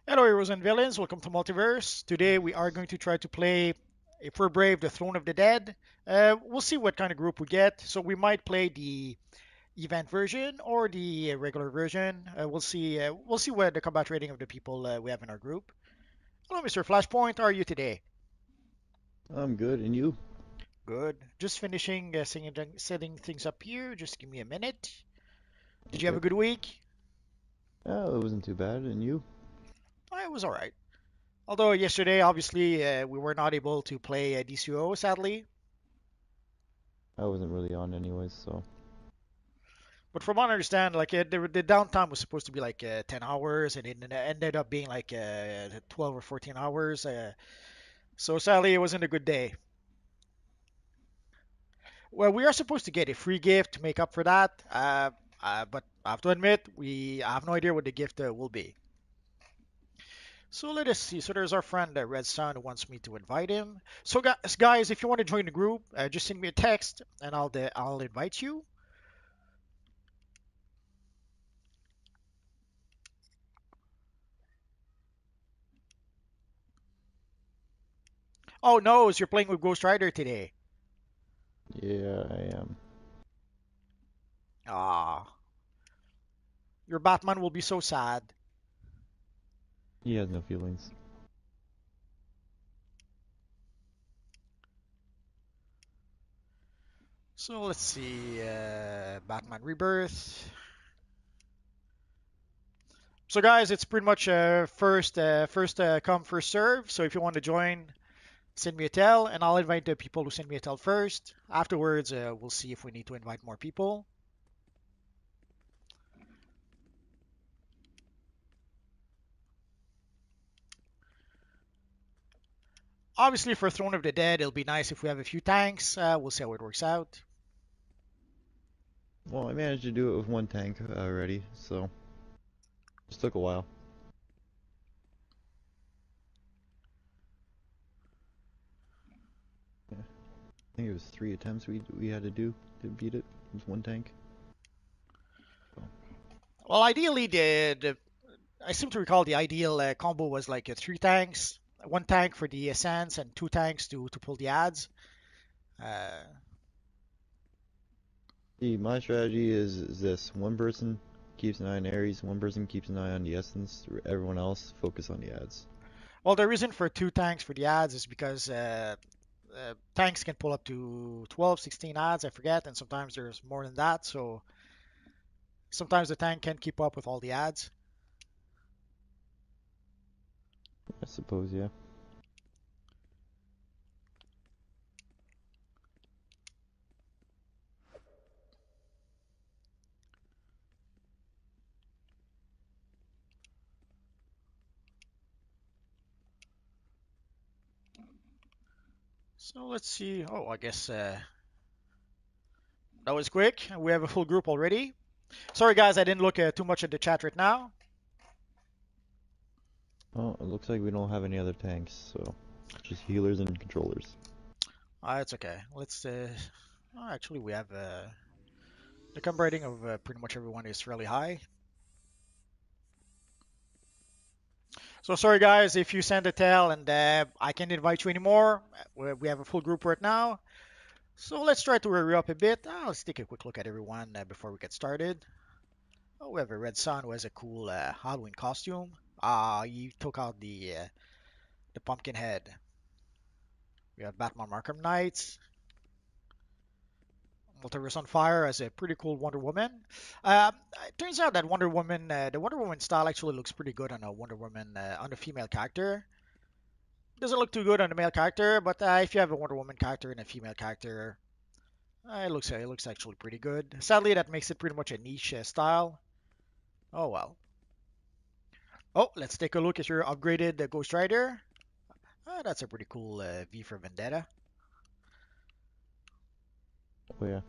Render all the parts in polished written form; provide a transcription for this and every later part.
Hello, heroes and villains. Welcome to Multiverse. Today we are going to try to play, if we're brave, the Throne of the Dead. We'll see what kind of group we get. So we might play the event version or the regular version. We'll see. We'll see what the combat rating of the people we have in our group. Hello, Mr. Flashpoint. How are you today? I'm good, and you? Good. Just finishing setting things up here. Just give me a minute. Did you have Okay. a good week? Oh, it wasn't too bad, and you? It was all right. Although yesterday, obviously, we were not able to play DCUO, sadly. I wasn't really on anyways, so. But from what I understand, like the downtime was supposed to be like 10 hours, and it ended up being like 12 or 14 hours. So sadly, it wasn't a good day. Well, we are supposed to get a free gift to make up for that, but I have to admit, I have no idea what the gift will be. So let us see. So there's our friend Red Sun who wants me to invite him. So guys, if you want to join the group, just send me a text, and I'll invite you. Oh no, you're playing with Ghost Rider today. Yeah, I am. Ah, your Batman will be so sad. He has no feelings. So let's see, Batman Rebirth. So guys, it's pretty much first come first serve. So if you want to join, send me a tell, and I'll invite the people who send me a tell first. Afterwards, we'll see if we need to invite more people. Obviously, for Throne of the Dead, it'll be nice if we have a few tanks. We'll see how it works out. Well, I managed to do it with one tank already, so. Just took a while. Yeah. I think it was 3 attempts we had to do to beat it with one tank. So, Well, ideally, the I seem to recall the ideal combo was like three tanks, one tank for the ascents, and two tanks to pull the ads. Uh, see, my strategy is this. One person keeps an eye on Ares, one person keeps an eye on the Essence, everyone else focus on the ads. well, the reason for two tanks for the ads is because tanks can pull up to 12, 16 ads, I forget, and sometimes there's more than that. So sometimes the tank can't keep up with all the ads. I suppose, yeah. So let's see. Oh, I guess that was quick. We have a full group already. Sorry, guys, I didn't look too much at the chat right now. Well, it looks like we don't have any other tanks, so. Just healers and controllers. It's okay. Let's. Actually, we have the comp rating of pretty much everyone is fairly high. So sorry, guys, if you send a tell and I can't invite you anymore. We have a full group right now. So let's try to hurry up a bit. Let's take a quick look at everyone before we get started. Oh, we have a Red Sun who has a cool Halloween costume. He took out the pumpkin head. We have Batman Arkham Knights. Multiverse on Fire as a pretty cool Wonder Woman. It turns out that the Wonder Woman style actually looks pretty good on a Wonder Woman, on a female character. Doesn't look too good on a male character, but if you have a Wonder Woman character and a female character, it looks actually pretty good. Sadly, that makes it pretty much a niche style. Oh well. Oh, let's take a look at your upgraded Ghost Rider. That's a pretty cool V for Vendetta. Oh yeah.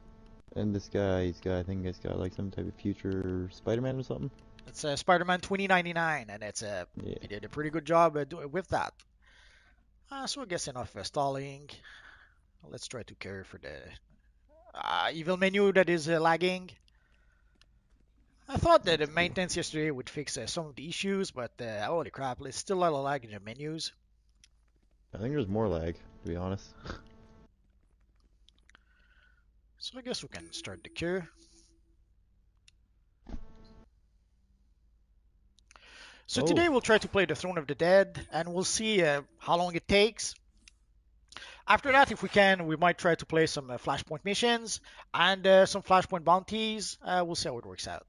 And this guy, I think he's got like some type of future Spider-Man or something. It's Spider-Man 2099, and Yeah. he did a pretty good job with that. So I guess enough stalling. Let's try to care for the evil menu that is lagging. I thought that the maintenance yesterday would fix some of the issues, but holy crap, there's still a lot of lag in the menus. I think there's more lag, to be honest. So I guess we can start the cure. So Oh, today we'll try to play the Throne of the Dead, and we'll see how long it takes. After that, if we can, we might try to play some Flashpoint missions and some Flashpoint bounties. We'll see how it works out.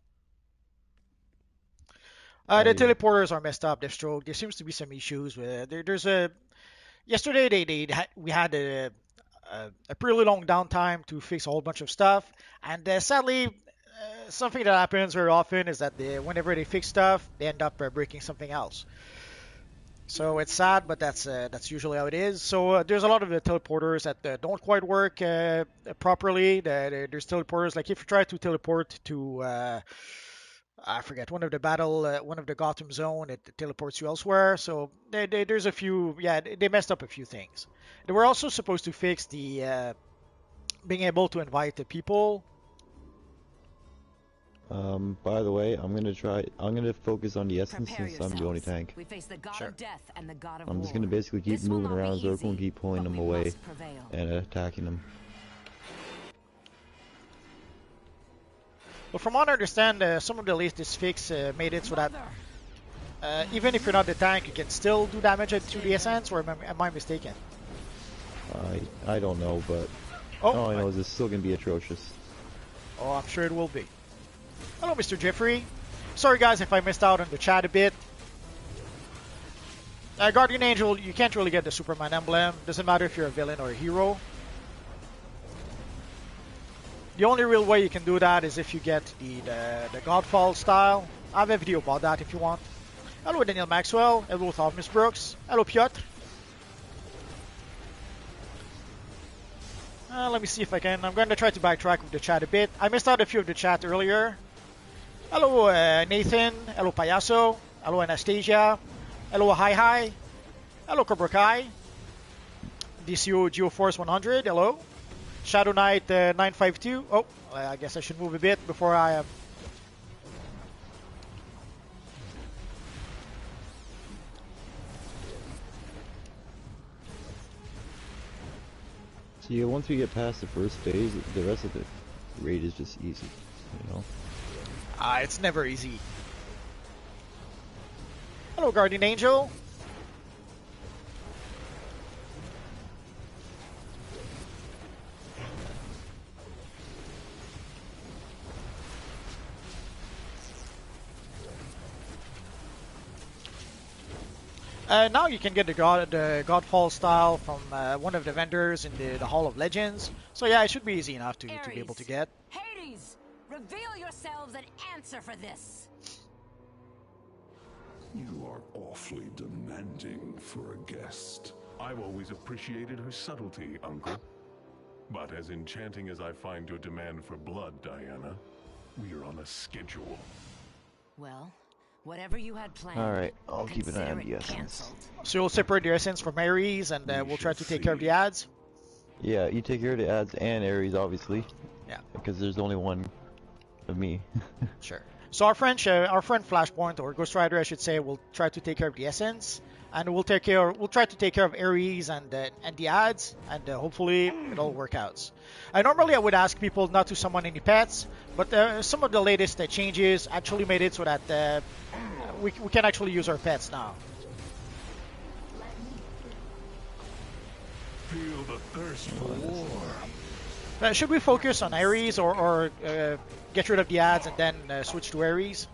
The I teleporters are messed up. They're stroke. There seems to be some issues with. There's a yesterday we had a pretty long downtime to fix a whole bunch of stuff, and sadly, something that happens very often is that whenever they fix stuff, they end up breaking something else. So it's sad, but that's usually how it is. So there's a lot of teleporters that don't quite work properly. There's teleporters like if you try to teleport to I forget one of the Gotham zone, it teleports you elsewhere. So there's a few, yeah, they messed up a few things. They were also supposed to fix the being able to invite the people. by the way, I'm gonna focus on the essence Prepare since I'm the only yourselves. tank. We face the god Sure. of death and the god of I'm war. just gonna basically keep This will moving not be around Zirkle and easy, keep pulling but them we away must prevail. and attacking them. But from what I understand, some of the latest fix made it so that even if you're not the tank, you can still do damage to the essence, or am I mistaken? I don't know, but Oh, all I know is it's still gonna be atrocious. oh, I'm sure it will be. Hello, Mr. Jeffrey. Sorry, guys, if I missed out on the chat a bit. Guardian Angel, you can't really get the Superman emblem. Doesn't matter if you're a villain or a hero. The only real way you can do that is if you get the Godfall style. I have a video about that if you want. Hello, Daniel Maxwell. Hello, Thomas Brooks. Hello, Piotr. Let me see if I can. I'm going to try to backtrack with the chat a bit. I missed out a few of the chat earlier. Hello, Nathan. Hello, Payaso. Hello, Anastasia. Hello, Hi. Hello, Cobra Kai. DCUO GeoForce 100. Hello. Shadow Knight 952. Oh, I guess I should move a bit before I So yeah, once we get past the first phase, the rest of the raid is just easy, you know? it's never easy. Hello, Guardian Angel. Now you can get the Godfall style from one of the vendors in the Hall of Legends. So yeah, it should be easy enough to be able to get. Hades, reveal yourselves and answer for this. You are awfully demanding for a guest. I've always appreciated her subtlety, Uncle. But as enchanting as I find your demand for blood, Diana, we are on a schedule. Well, whatever you had planned. Alright, I'll keep an eye on consider the it essence. canceled. So you'll separate the essence from Ares, and we'll try to take care of the ads. Yeah, you take care of the ads and Ares, obviously. Yeah. Because there's only one of me. Sure. So our friend Flashpoint, or Ghost Rider, I should say, will try to take care of the essence, and we'll try to take care of Ares and the ads, and hopefully it all work out. Normally I would ask people not to summon any pets, but some of the latest changes actually made it so that we can actually use our pets now. Feel the thirst for war. Should we focus on Ares or get rid of the ads and then switch to Ares?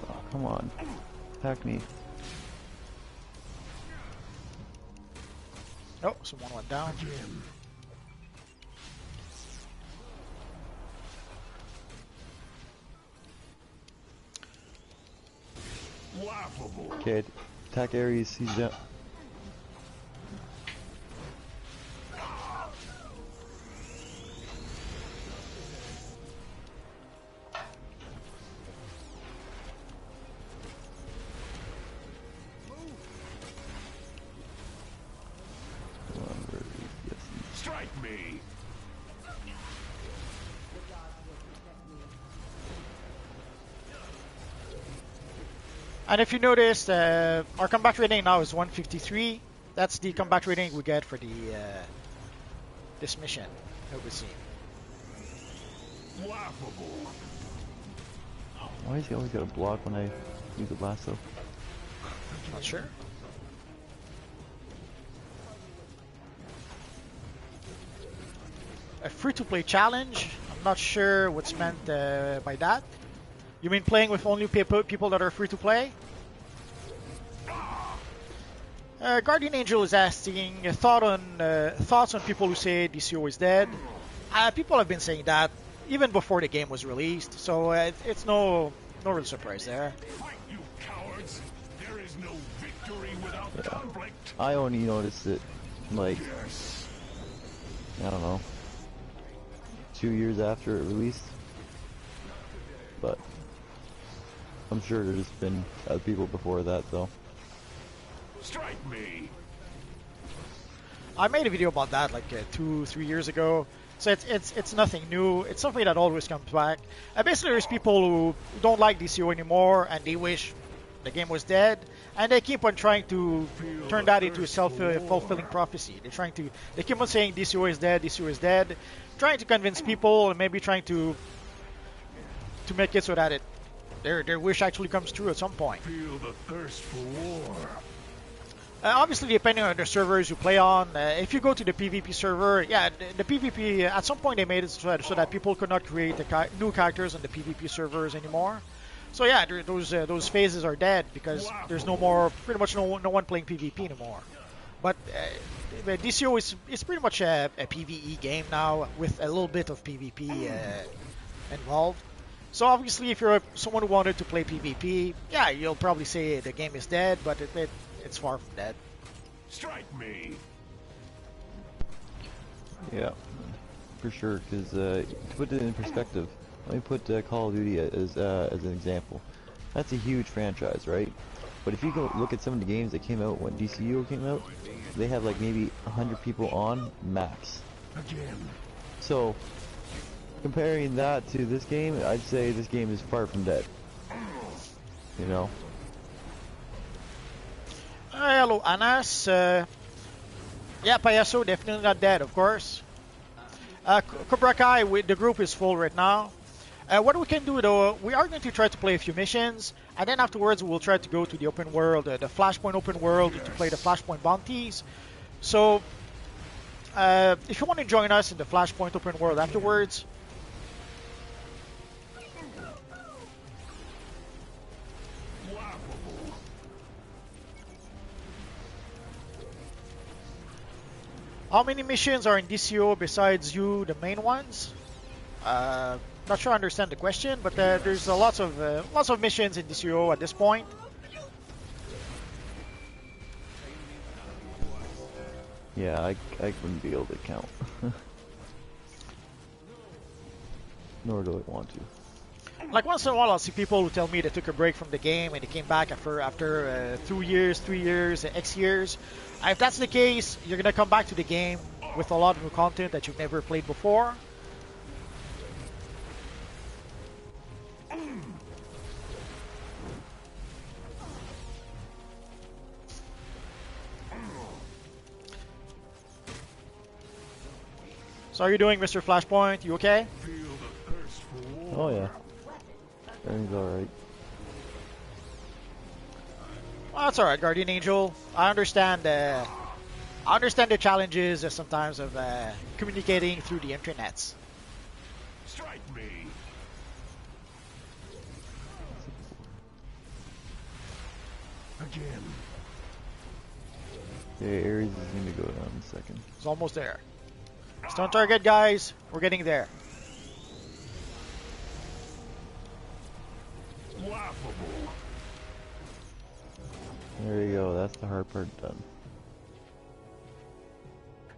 Oh, come on. Attack me. Oh, someone went down. Laughable. Okay, attack Ares, he's down. Strike me. And if you noticed, our combat rating now is 153. That's the combat rating we get for the this mission that we see. Laughable. Why is he always got a block when I use the lasso? Not sure. A free-to-play challenge. I'm not sure what's meant by that. You mean playing with only people that are free-to-play? Guardian Angel is asking thoughts on people who say DCUO is dead. People have been saying that even before the game was released, so it's no real surprise there. Fight, you cowards! There is no victory without conflict. I only noticed it like Yes. I don't know, 2 years after it released. But I'm sure there's been other people before that though. Strike me. I made a video about that like 2-3 years ago. So it's nothing new. It's something that always comes back. Basically, there's people who don't like DCO anymore and they wish the game was dead, and they keep on trying to turn that into a self-fulfilling prophecy. They keep on saying DCO is dead, DCO is dead, trying to convince people and maybe trying to make it so that their wish actually comes true at some point. Feel the thirst for war. Obviously, depending on the servers you play on, if you go to the PvP server, yeah, the PvP, at some point they made it so that people could not create new characters on the PvP servers anymore. So yeah, those phases are dead because there's pretty much no one playing PvP anymore. But DCO is pretty much a PvE game now with a little bit of PvP involved. So obviously, if you're someone who wanted to play PvP, yeah, you'll probably say the game is dead, but it's far from dead. Strike me. Yeah, for sure. Because to put it in perspective, let me put Call of Duty as an example. That's a huge franchise, right? But if you go look at some of the games that came out when DCUO came out, they have like maybe 100 people on max. Again. So comparing that to this game, I'd say this game is far from dead. You know. Hello, Anas. Yeah, Payaso, definitely not dead, of course. Cobra Kai, the group is full right now. What we can do, though, we are going to try to play a few missions, and then afterwards we'll try to go to the open world, the Flashpoint open world, to play the Flashpoint bounties. So, if you want to join us in the Flashpoint open world afterwards, how many missions are in DCO besides you, the main ones? Not sure I understand the question, but there's lots of missions in DCO at this point. Yeah, I wouldn't be able to count. Nor do I want to. Like once in a while, I'll see people who tell me they took a break from the game and they came back after 2 years, 3 years, X years. If that's the case, you're gonna come back to the game with a lot of new content that you've never played before. So how are you doing, Mr. Flashpoint? You okay? Feel the thirst for war. Oh yeah, everything's alright. Well, that's alright, Guardian Angel. I understand the challenges sometimes of communicating through the internets. Strike me. Again. Okay, Ares is going to go down in a second. It's almost there. Stone target, guys. We're getting there. Laughable. There you go, that's the hard part done.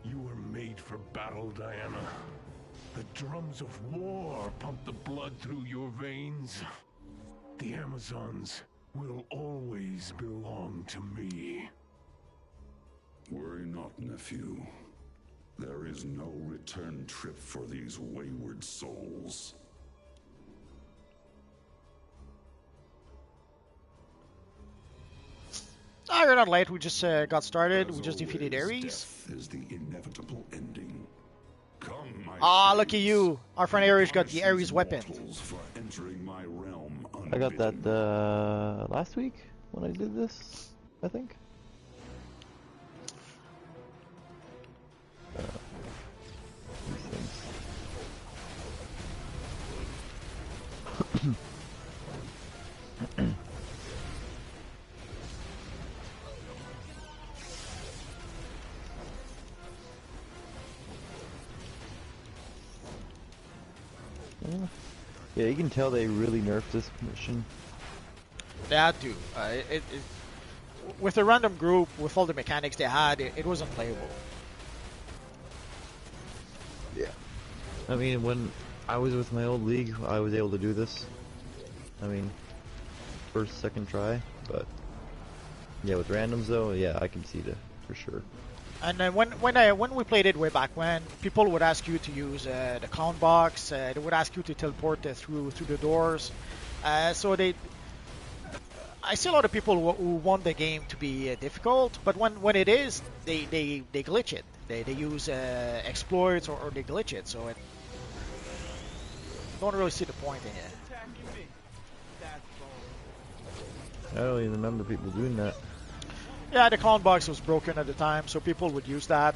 You were made for battle, Diana. The drums of war pump the blood through your veins. The Amazons will always belong to me. Worry not, nephew. There is no return trip for these wayward souls. You're not late. We just got started. As We just defeated always, Ares. death is the inevitable ending. Come, my Ah, lucky shades. you. Our friend Ares got the Punish Ares these weapon. mortals for entering my realm I got that unbidden. last week when I did this, I think. These things. Yeah, you can tell they really nerfed this mission. They had to. With a random group, with all the mechanics they had, it was unplayable. Yeah. I mean, when I was with my old league, I was able to do this. I mean, first, second try, but yeah, with randoms though, yeah, I can see it for sure. And then when we played it way back when, people would ask you to use the count box. They would ask you to teleport through the doors. So I see a lot of people who want the game to be difficult, but when it is, they glitch it. They use exploits or they glitch it. So it don't really see the point in it. I don't even remember people doing that. Yeah, the count box was broken at the time, so people would use that.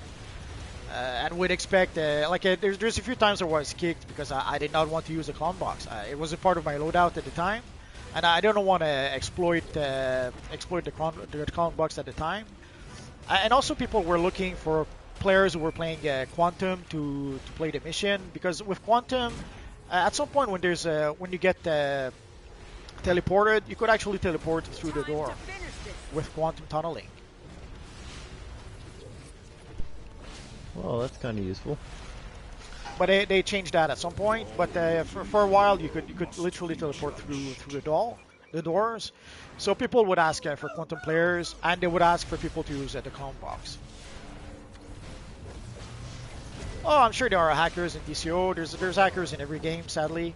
And would expect, there's a few times I was kicked because I did not want to use the count box. It was a part of my loadout at the time, and I didn't want to exploit the count box at the time. And also people were looking for players who were playing Quantum to play the mission, because with Quantum, at some point when you get teleported, you could actually teleport through the door with quantum tunneling. Well, that's kind of useful. But they changed that at some point. But for a while, you could literally teleport through the doors. So people would ask for quantum players, and they would ask for people to use the count box. Oh, I'm sure there are hackers in DCUO. There's hackers in every game, sadly.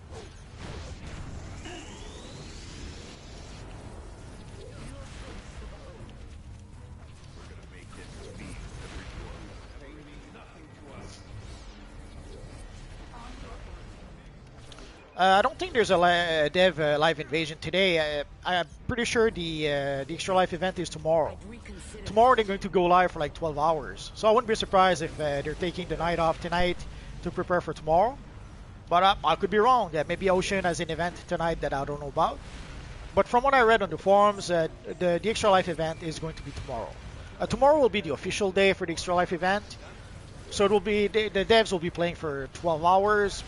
I don't think there's a dev live invasion today. I'm pretty sure the extra life event is tomorrow. Tomorrow they're going to go live for like 12 hours. So I wouldn't be surprised if they're taking the night off tonight to prepare for tomorrow. But I could be wrong. Maybe Ocean has an event tonight that I don't know about. But from what I read on the forums, the extra life event is going to be tomorrow. Tomorrow will be the official day for the extra life event. So it will be the devs will be playing for 12 hours.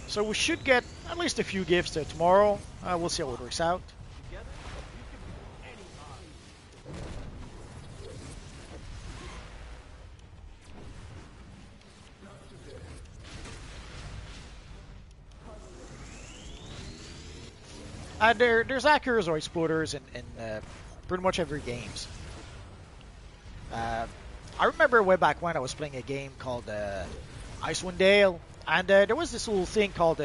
So we should get at least a few gifts tomorrow. We'll see how it works out. There's hackers or exploders in pretty much every games. I remember way back when I was playing a game called Icewind Dale. And there was this little thing called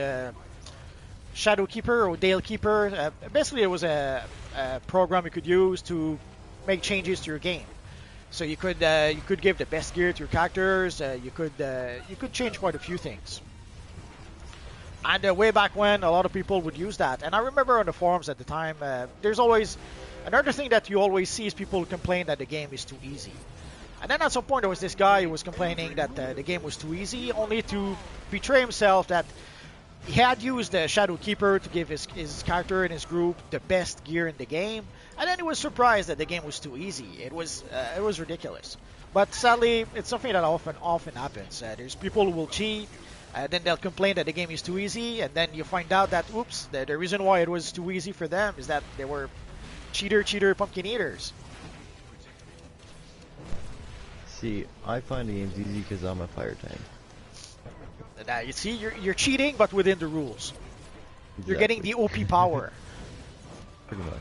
Shadow Keeper or Dale Keeper. Basically, it was a program you could use to make changes to your game. So you could give the best gear to your characters. You could change quite a few things. And way back when, a lot of people would use that. And I remember on the forums at the time, there's always another thing that you always see is people complain that the game is too easy. And then at some point there was this guy who was complaining that the game was too easy, only to betray himself that he had used the Shadow Keeper to give his character and his group the best gear in the game, and then he was surprised that the game was too easy. It was ridiculous. But sadly, it's something that often happens. There's people who will cheat, then they'll complain that the game is too easy, and then you find out that, oops, the reason why it was too easy for them is that they were cheater pumpkin eaters. See, I find the games easy because I'm a fire tank. Now you see, you're cheating, but within the rules. Exactly. You're getting the OP power. Pretty much.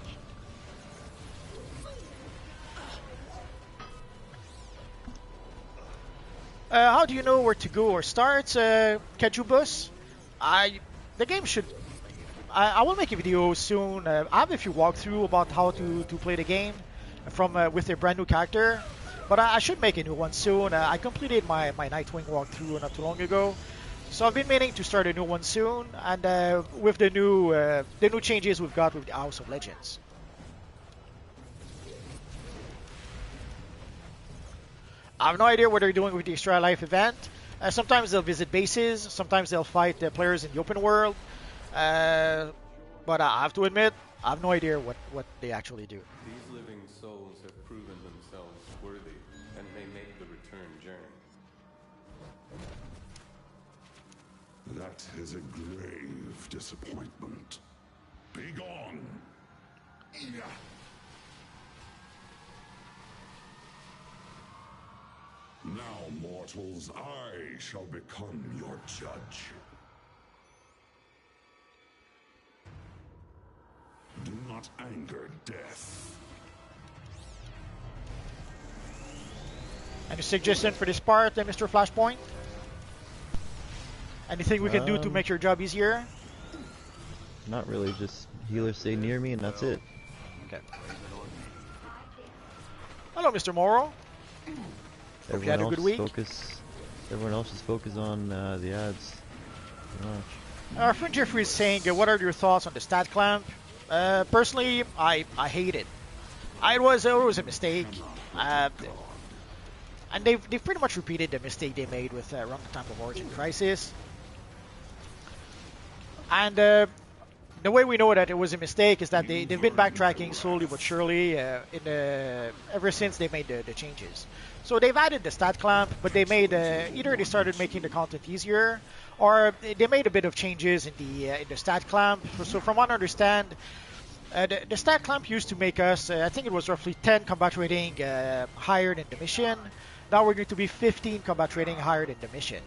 How do you know where to go or start, Kajubus? The game should I will make a video soon. I have a few walkthrough about how to play the game from with a brand new character, but I should make a new one soon. I completed my Nightwing walkthrough not too long ago, so I've been meaning to start a new one soon. And with the new changes we've got with the House of Legends. I have no idea what they're doing with the Extra Life event. Sometimes they'll visit bases, sometimes they'll fight players in the open world. But I have to admit, I have no idea what they actually do. These living souls have proven themselves worthy and may make the return journey. That is a grave disappointment. Be gone! Now, mortals, I shall become your judge. Do not anger death. Any suggestion for this part, Mr. Flashpoint? Anything we can do to make your job easier? Not really, just healers stay near me and that's it. Okay. Hello, Mr. Morrow. Hope you had a good week. Everyone else is focused on the ads. Our friend Jeffrey is saying, what are your thoughts on the stat clamp? Personally, I hate it. It was a mistake. And they've pretty much repeated the mistake they made with around the time of Origin Crisis. And the way we know that it was a mistake is that they've been backtracking slowly but surely ever since they made the changes. So they've added the stat clamp, but they made either they started making the content easier, or they made a bit of changes in the stat clamp. So from what I understand, the stat clamp used to make us, I think it was roughly 10 combat rating higher than the mission. Now we're going to be 15 combat rating higher than the mission.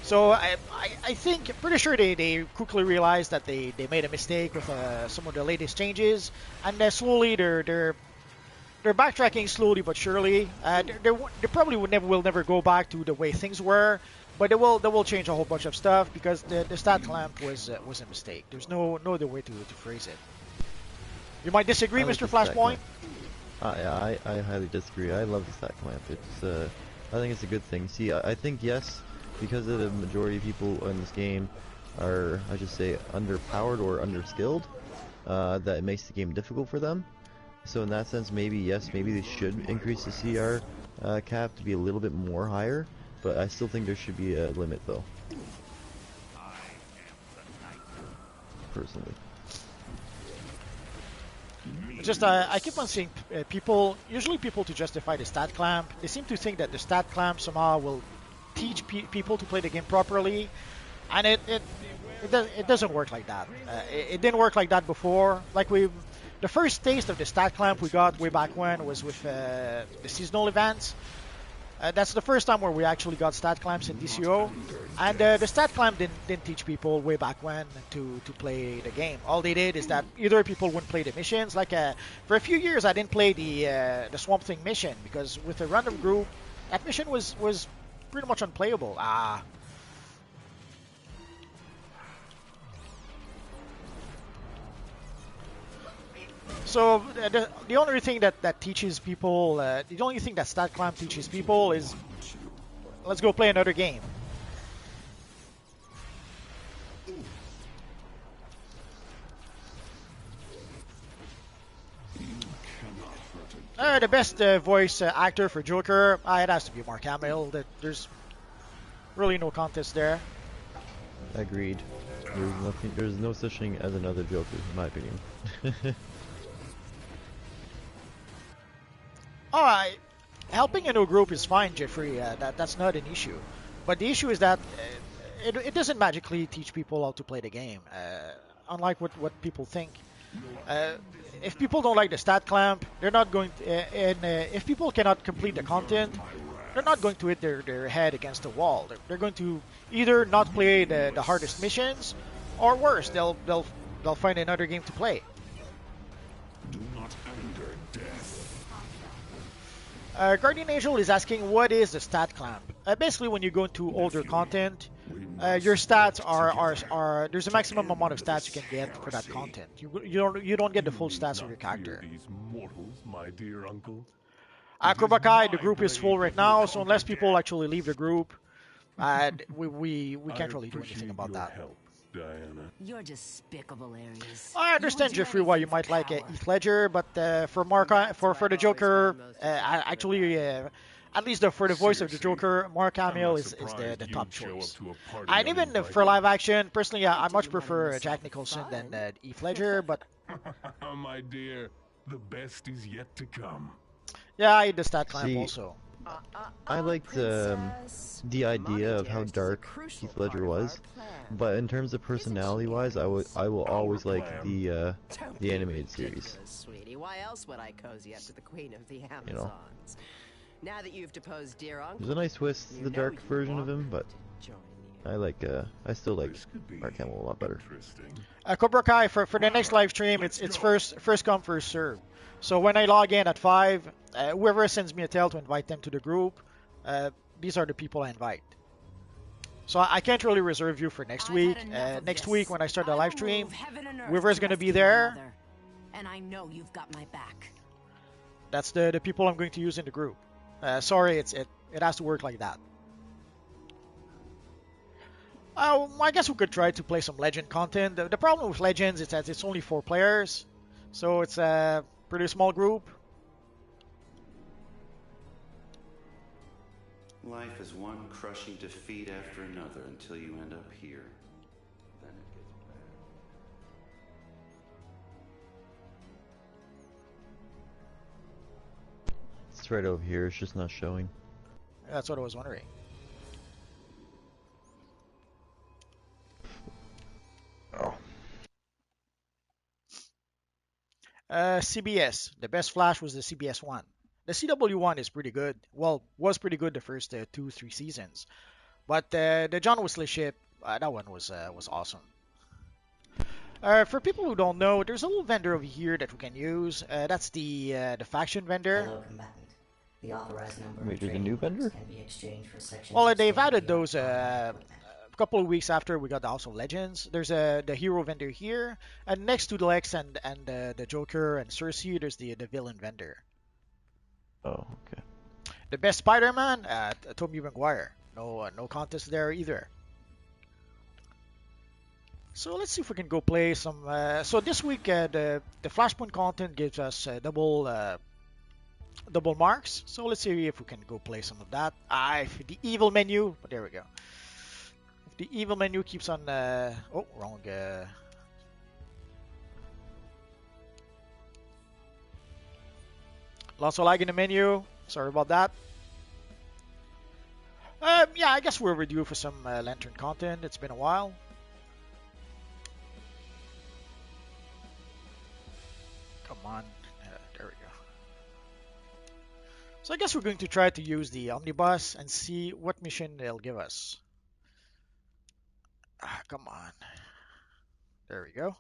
So I think, pretty sure they quickly realized that they made a mistake with some of the latest changes, and slowly they're backtracking slowly but surely. They probably will never go back to the way things were, but they will change a whole bunch of stuff because the stat clamp was a mistake. There's no other way to phrase it. You might disagree, Mr. Flashpoint. I highly disagree. I love the stat clamp. It's I think it's a good thing. See, I think yes, because of the majority of people in this game are, I just say, underpowered or underskilled, that it makes the game difficult for them. So in that sense, maybe yes, maybe they should increase the CR cap to be a little bit more higher, but I still think there should be a limit though. Personally. Just I keep on seeing people, usually people to justify the stat clamp, they seem to think that the stat clamp somehow will teach people to play the game properly, and it doesn't work like that. It didn't work like that before. Like the first taste of the stat clamp we got way back when was with the seasonal events. That's the first time where we actually got stat clamps in DCUO, and the stat clamp didn't teach people way back when to play the game. All they did is that either people wouldn't play the missions. Like for a few years, I didn't play the Swamp Thing mission because with a random group, that mission was pretty much unplayable. So the only thing that teaches people, the only thing that stat clamp teaches people is, let's go play another game. The best voice actor for Joker, it has to be Mark Hamill. There's really no contest there. Agreed. There's no such thing as another Joker, in my opinion. Alright, helping a new group is fine, Jeffrey. That's not an issue. But the issue is that it doesn't magically teach people how to play the game, unlike what people think. If people don't like the stat clamp, they're not going to, if people cannot complete the content, they're not going to hit their head against the wall. They're going to either not play the hardest missions, or worse, they'll find another game to play. Do not anger death. Guardian Angel is asking, what is the stat clamp? Basically, when you go into older content, your stats are there's a maximum amount of stats you can get for that content. You don't get the full stats of your character. These mortals, my dear uncle. Cobra Kai, the group is full right now, so unless people actually leave the group, we can't really do anything about that. Help, Diana. Your despicable Ares. I understand, Jeffrey, why you might like Heath Ledger, but for the Joker, at least for the voice of the Joker, Mark Hamill is the top choice. And even for live action, personally, I much prefer Jack Nicholson than Heath Ledger, but My dear, the best is yet to come. yeah, I hate the stat climb also. I liked the idea of how dark Heath Ledger was, but in terms of personality-wise, I will always like the animated series. Sweetie, why else would I cozy up to the queen of the Amazons? You know. Now that you've deposed dear uncle, There's a nice twist to the dark version of him, but I still like Mark Hamill a lot better. Cobra Kai, for the next live stream, it's first come, first serve. So when I log in at 5, whoever sends me a tell to invite them to the group, these are the people I invite. So I can't really reserve you for next week. Next week when I start the live stream, whoever's going to be there, and I know you've got my back. that's the people I'm going to use in the group. Sorry, it has to work like that. I guess we could try to play some Legend content. The problem with Legends is that it's only 4 players, so it's a pretty small group. Life is one crushing defeat after another until you end up here. Then it gets better. It's right over here, it's just not showing. That's what I was wondering. Oh. CBS. The best Flash was the CBS one. The CW one is pretty good. Well, was pretty good the first 2-3 seasons. But the John Wesley ship, that one was awesome. For people who don't know, there's a little vendor over here that we can use. That's the faction vendor. Hello, combatant. The authorized number Wait, of there's a trading new vendor? can be exchanged for sections Well, of they've standard added those yard a couple of weeks after we got the House of Legends. There's the hero vendor here, and next to the Lex and the Joker and Cersei, there's the villain vendor. Oh, okay. The best Spider-Man, Tobey Maguire. No contest there either. So let's see if we can go play some. So this week, the Flashpoint content gives us double marks. So let's see if we can go play some of that. The evil menu. But there we go. If the evil menu keeps on. Oh, wrong. Lots of lag in the menu. Sorry about that. Yeah, I guess we're overdue for some Lantern content. It's been a while. Come on. There we go. So I guess we're going to try to use the omnibus and see what mission they'll give us. Come on. There we go.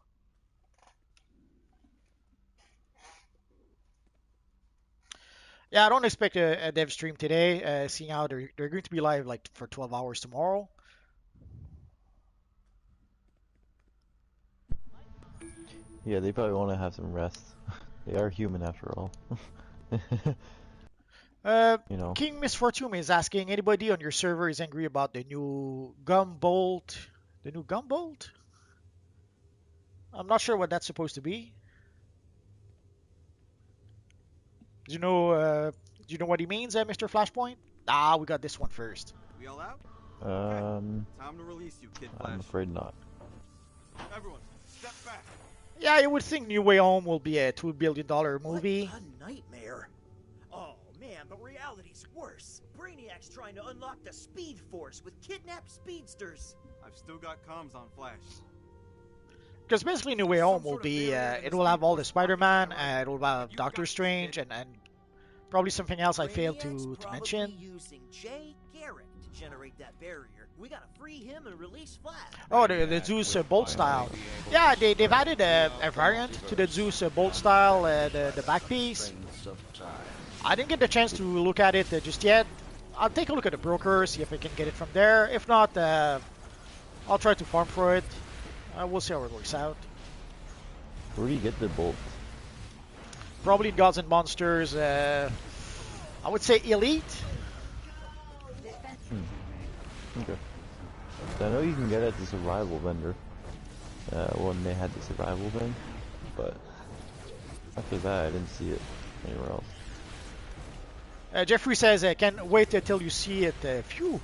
Yeah, I don't expect a dev stream today, seeing how they're going to be live like for 12 hours tomorrow. Yeah, they probably want to have some rest. They are human after all. You know. King Misfortune is asking, anybody on your server is angry about the new Gumbolt? The new Gumbolt? I'm not sure what that's supposed to be. Do you know what he means, Mr. Flashpoint? We got this one first. We all out? Time to release you, Kid Flash. I'm afraid not. Everyone, step back. Yeah, you would think New Way Home will be a $2 billion movie. What a nightmare. Oh man, but reality's worse. Brainiac's trying to unlock the Speed Force with kidnapped speedsters. I've still got comms on Flash. Because basically New Way Home will be, it will have all the Spider-Man, it will have Doctor Strange, and probably something else I failed to mention. Using Jay Garrick to generate that barrier. We gotta free him and release Flash. Oh, the Zeus Bolt style. Yeah, they've added a variant to the Zeus Bolt style, the back piece. I didn't get the chance to look at it just yet. I'll take a look at the broker, see if I can get it from there. If not, I'll try to farm for it. We'll see how it works out. Where do you get the bolt? Probably in Gods and Monsters. I would say Elite. Okay. So I know you can get it at the survival vendor. When they had the survival thing, but after that I didn't see it anywhere else. Jeffrey says, can't wait until you see it. Phew.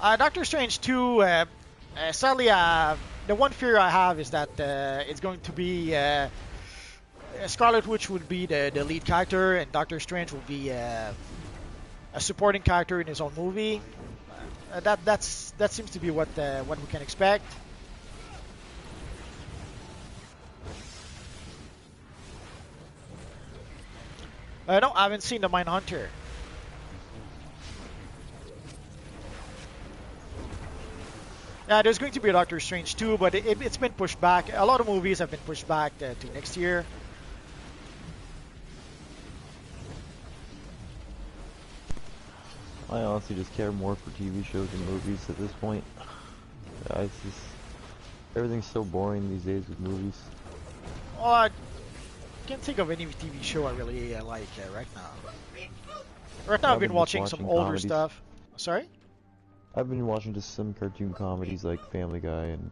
Doctor Strange 2, sadly, the one fear I have is that it's going to be Scarlet Witch would be the lead character, and Doctor Strange will be a supporting character in his own movie. That seems to be what we can expect. No, I haven't seen the Mindhunter. Yeah, there's going to be a Doctor Strange 2, but it's been pushed back. A lot of movies have been pushed back to next year. I honestly just care more for TV shows and movies at this point. It's just everything's so boring these days with movies. Well, I can't think of any TV show I really like right now. Right now, I've been watching some older comedies. stuff. Sorry? I've been watching just some cartoon comedies like Family Guy and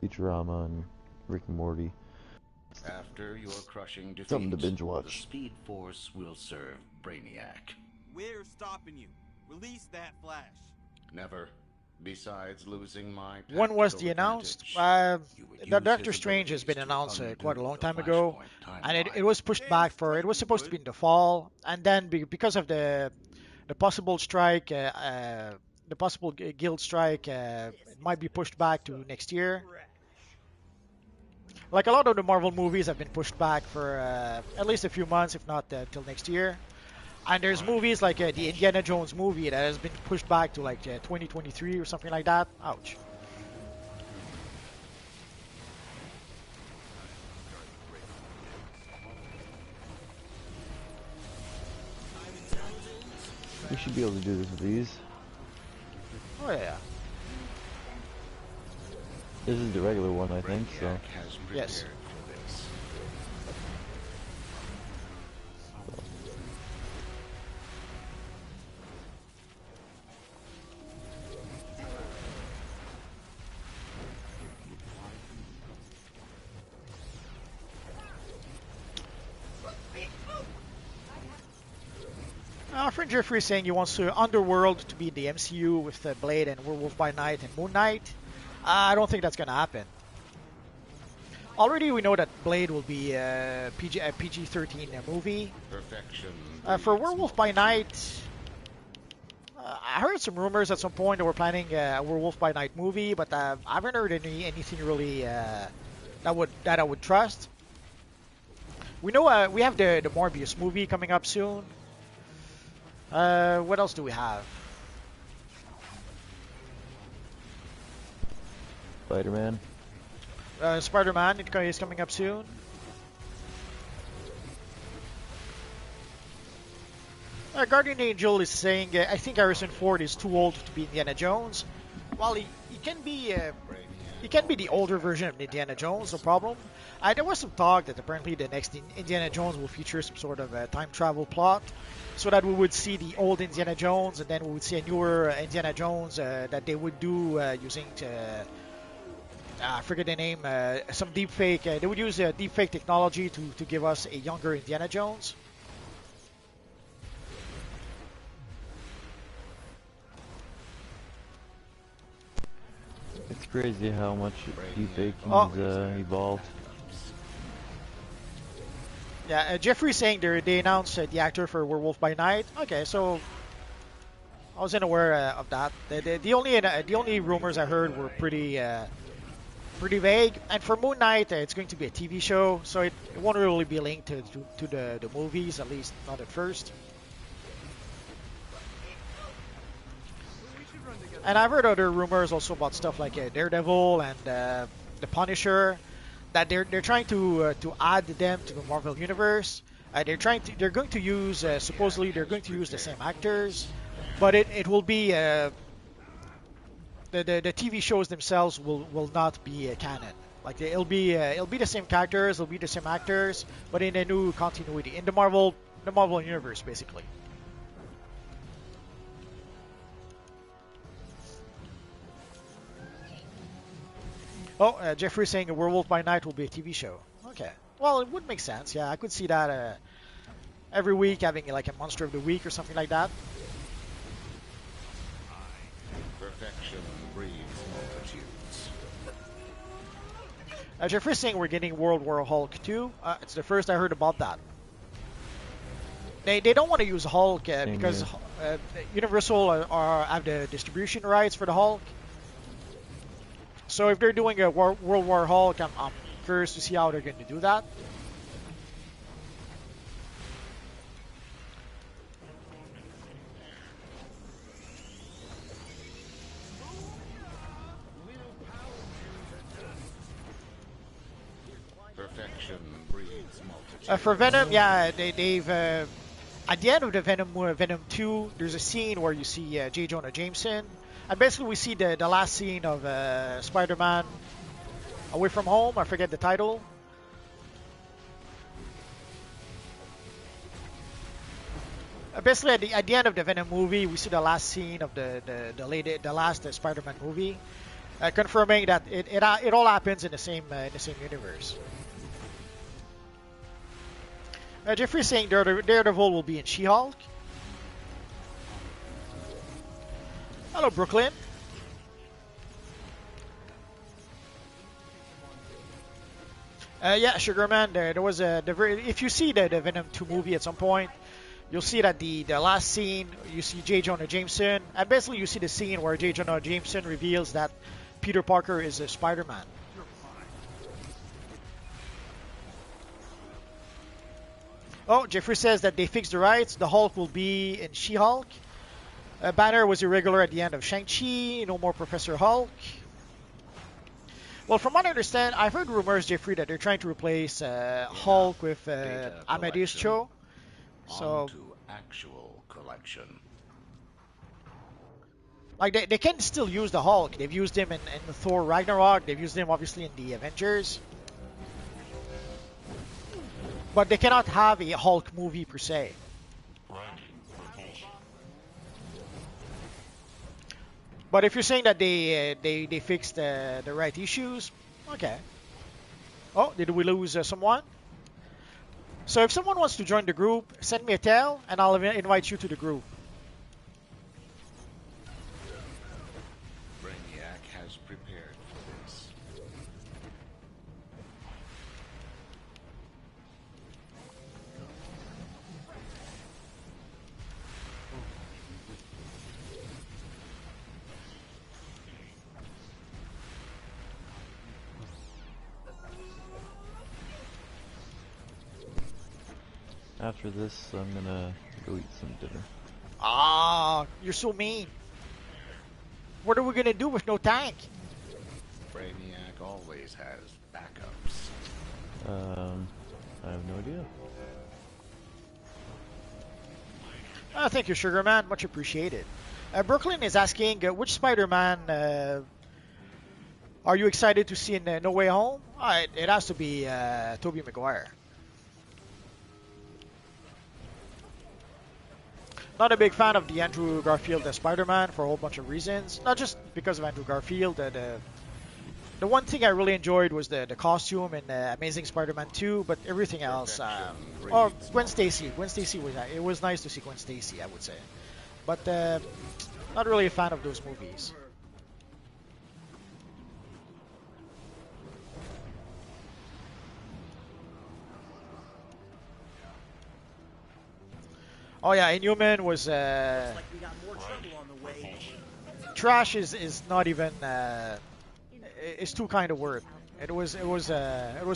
Futurama and Rick and Morty. After your crushing defeat, Something to binge the watch. Speed Force will serve Brainiac. We're stopping you. Release that Flash. Never. Besides losing my When was the tactical announced? advantage, you would The use Doctor his Strange has been abilities to announced undo quite a long the time ago, Flashpoint and it timeline. was pushed back for. It was supposed to be in the fall, and then because of the possible strike, the possible guild strike, it might be pushed back to next year. Like a lot of the Marvel movies have been pushed back for at least a few months, if not till next year. And there's movies like the Indiana Jones movie that has been pushed back to like 2023 or something like that. Ouch. We should be able to do this with these. Oh yeah. This is the regular one, I think, so. Brainiac has Yes. prepared for this. Our friend Jeffrey is saying he wants Underworld to be in the MCU with Blade and Werewolf by Night and Moon Knight. I don't think that's going to happen. Already we know that Blade will be a PG-13 movie. Perfection. For Werewolf by Night, I heard some rumors at some point that we're planning a Werewolf by Night movie, but I haven't heard anything really that I would trust. We know we have the Morbius movie coming up soon. What else do we have? Spider-Man. Spider-Man is coming up soon. Guardian Angel is saying, I think Harrison Ford is too old to be Indiana Jones. Well, he can be the older version of Indiana Jones, no problem. There was some talk that apparently the next Indiana Jones will feature some sort of time travel plot, so that we would see the old Indiana Jones, and then we would see a newer Indiana Jones that they would do using, I forget the name, some deepfake. They would use deepfake technology to give us a younger Indiana Jones. It's crazy how much deepfake evolved. Yeah, Jeffrey's saying they announced the actor for Werewolf by Night. Okay, so I wasn't aware of that. The only rumors I heard were pretty vague. And for Moon Knight, it's going to be a TV show, so it won't really be linked to the movies, at least not at first. And I've heard other rumors also about stuff like Daredevil and the Punisher, that they're trying to add them to the Marvel universe. They're going to use supposedly they're going to use the same actors, but it will be the the TV shows themselves will not be canon. Like it'll be the same characters, it'll be the same actors, but in a new continuity in the Marvel universe, basically. Oh, Jeffrey's saying a Werewolf by Night will be a TV show. Okay. Well, it would make sense. Yeah, I could see that every week having like a Monster of the Week or something like that. Perfection breeds multitudes. Jeffrey's saying we're getting World War Hulk 2. It's the first I heard about that. They don't want to use Hulk because Universal have the distribution rights for the Hulk. So if they're doing a World War Hulk, I'm curious to see how they're going to do that. Perfection breeds multitudes. For Venom, yeah, they've at the end of the Venom 2, there's a scene where you see J. Jonah Jameson. And basically we see the last scene of Spider-Man Away From Home. I forget the title. Basically at the end of the Venom movie, we see the last scene of the last Spider-Man movie, confirming that it all happens in the same universe. Jeffrey's saying Daredevil will be in She-Hulk. Hello, Brooklyn. Yeah, Sugarman. There was if you see the Venom 2 movie at some point, you'll see that the last scene you see J. Jonah Jameson, and basically you see the scene where J. Jonah Jameson reveals that Peter Parker is a Spider-Man. Oh, Jeffrey says that they fixed the rights. The Hulk will be in She-Hulk. Banner was irregular at the end of Shang-Chi. No more Professor Hulk. Well, from what I understand, I've heard rumors, Jeffrey, that they're trying to replace Hulk with Amadeus Cho. So, to actual collection. Like they can still use the Hulk. They've used him in Thor Ragnarok. They've used him obviously in the Avengers. But they cannot have a Hulk movie per se. But if you're saying that they fixed the right issues, okay. Oh, did we lose someone? So if someone wants to join the group, send me a tell, and I'll invite you to the group. Brainiac has prepared for this. After this, I'm gonna go eat some dinner. Ah, you're so mean. What are we gonna do with no tank? Brainiac always has backups. I have no idea. Thank you, Sugarman. Much appreciated. Brooklyn is asking, which Spider-Man are you excited to see in No Way Home? It has to be Tobey Maguire. Not a big fan of the Andrew Garfield Spider-Man for a whole bunch of reasons. Not just because of Andrew Garfield. The one thing I really enjoyed was the costume in Amazing Spider-Man 2, but everything else. Oh, Gwen Stacy. Gwen Stacy it was nice to see Gwen Stacy, I would say. But not really a fan of those movies. Oh yeah, Inhuman was Looks like we got more trouble on the way. trash is not even it's too kind of word. It was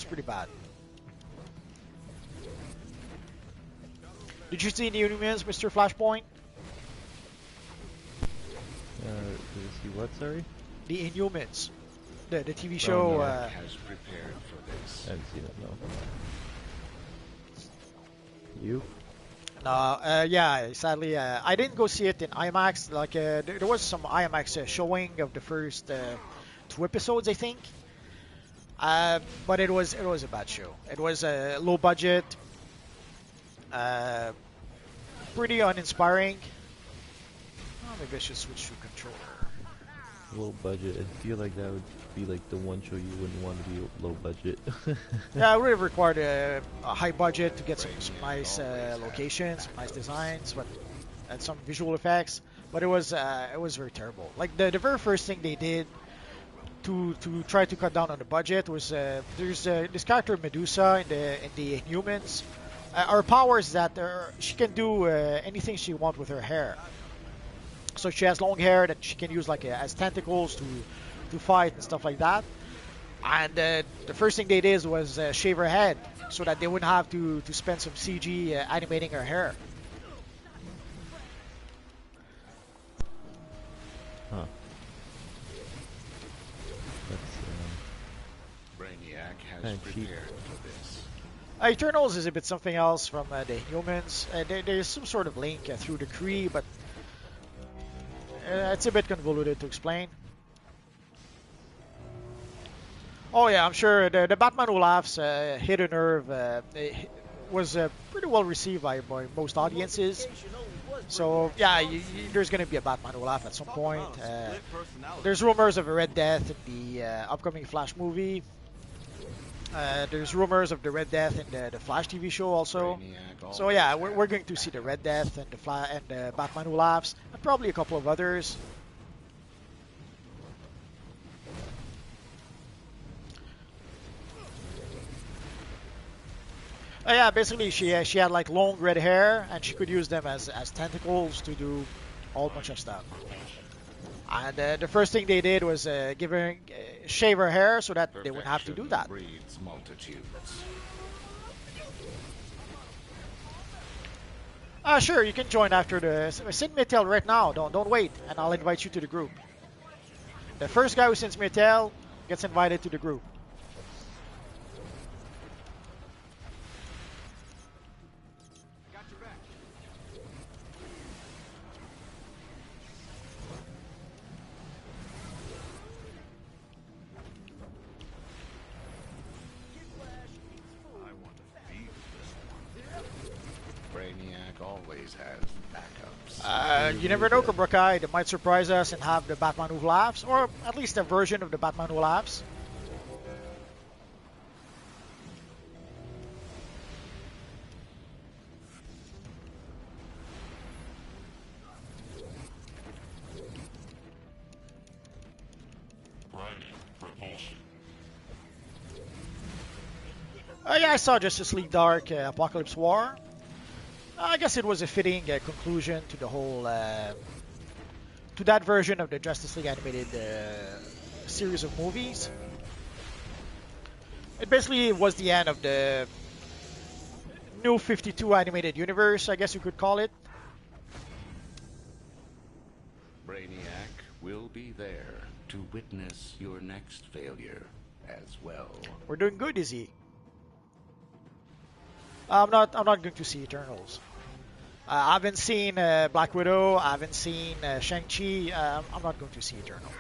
pretty bad. Did you see the Inhumans, Mr. Flashpoint? Did you see what, sorry? The Inhumans. The TV show no. Has prepared for this. I haven't seen it, no. You? No, yeah, sadly, I didn't go see it in IMAX. Like, there was some IMAX showing of the first 2 episodes, I think. But it was a bad show. It was low budget, uh, pretty uninspiring. Oh, maybe I should switch to controller. Low budget. I feel like that would be like the one show you wouldn't want to be low budget. Yeah, it would have required a high budget to get some nice locations, some nice designs, but and some visual effects. But it was very terrible. Like the very first thing they did to try to cut down on the budget was there's this character Medusa in the Inhumans. Her power is that she can do anything she wants with her hair. So she has long hair that she can use like as tentacles to fight and stuff like that. And the first thing they did was shave her head so that they wouldn't have to spend some CG animating her hair. Huh. Brainiac has Kinda cheap. prepared for this. Eternals is a bit something else from the Humans. There's some sort of link through the Kree, but it's a bit convoluted to explain. Oh yeah, I'm sure the Batman Who Laughs hit a nerve. It was pretty well received by most audiences. So yeah, there's going to be a Batman Who Laughs at some point. There's rumors of a Red Death in the upcoming Flash movie. There's rumors of the Red Death in the Flash TV show also. So yeah, we're going to see the Red Death and the Batman Who Laughs, and probably a couple of others. Yeah, basically she had like long red hair, and she could use them as tentacles to do a whole bunch of stuff. And the first thing they did was shave her hair so that they wouldn't have to do that. Breeds multitudes. Sure, you can join after the. Send me a tell right now. Don't wait, and I'll invite you to the group. The first guy who sends me a tell gets invited to the group. Brainiac always has backups. You never know, Cobra Kai. They might surprise us and have the Batman Who Laughs, or at least a version of the Batman Who Laughs. Yeah, I saw Justice League Dark Apocalypse War. I guess it was a fitting conclusion to the whole to that version of the Justice League animated series of movies. It basically was the end of the new 52 animated universe, I guess you could call it. Brainiac will be there to witness your next failure as well. We're doing good, is he? I'm not going to see Eternals. I haven't seen Black Widow. I haven't seen Shang-Chi. I'm not going to see Eternals.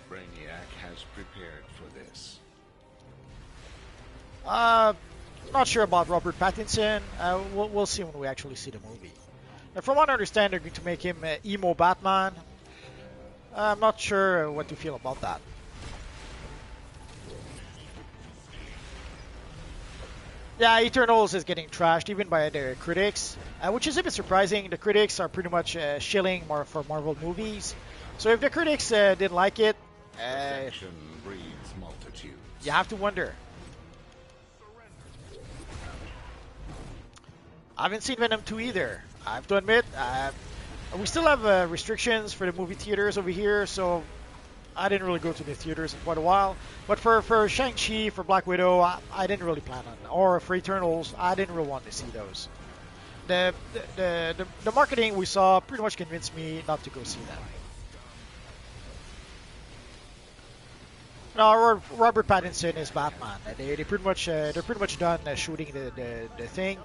Brainiac has prepared for this. Not sure about Robert Pattinson. We'll see when we actually see the movie. Now, from what I understand, they're going to make him emo Batman. I'm not sure what to feel about that. Yeah, Eternals is getting trashed even by the critics, which is a bit surprising. The critics are pretty much shilling more for Marvel movies. So if the critics didn't like it, Perfection breeds multitudes. you have to wonder. I haven't seen Venom 2 either. I have to admit, we still have restrictions for the movie theaters over here, so I didn't really go to the theaters in quite a while. But for Shang-Chi, for Black Widow, I didn't really plan on, or for Eternals, I didn't really want to see those. The marketing we saw pretty much convinced me not to go see them. No, Robert Pattinson is Batman. They pretty much they're pretty much done shooting the thing.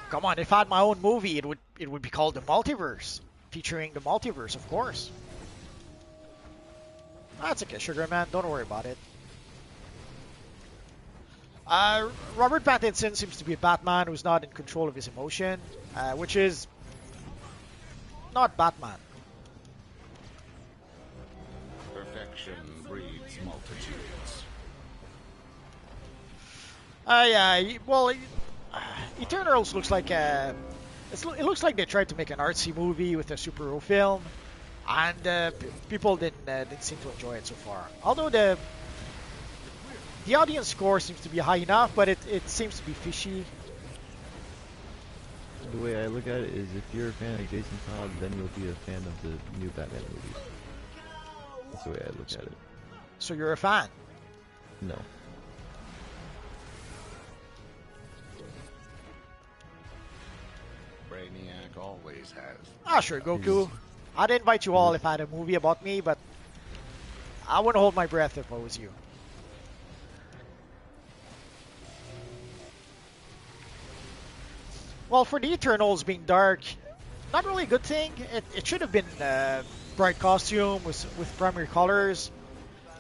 Come on, if I had my own movie, it would be called the Multiverse, featuring the Multiverse, of course. That's okay, Sugar Man. Don't worry about it. Robert Pattinson seems to be a Batman who's not in control of his emotion, which is not Batman. Perfection breeds multitudes. Yeah, well, Eternals looks like it looks like they tried to make an artsy movie with a superhero film, and people didn't seem to enjoy it so far. Although the audience score seems to be high enough, but it seems to be fishy. The way I look at it is, if you're a fan of Jason Todd, then you'll be a fan of the new Batman movies. That's the way I look at it. So you're a fan? No. Brainiac always has. Ah, sure, Goku. I'd invite you all if I had a movie about me, but I wouldn't hold my breath if I was you. Well, for the Eternals being dark, not really a good thing. It should have been bright costume with primary colors,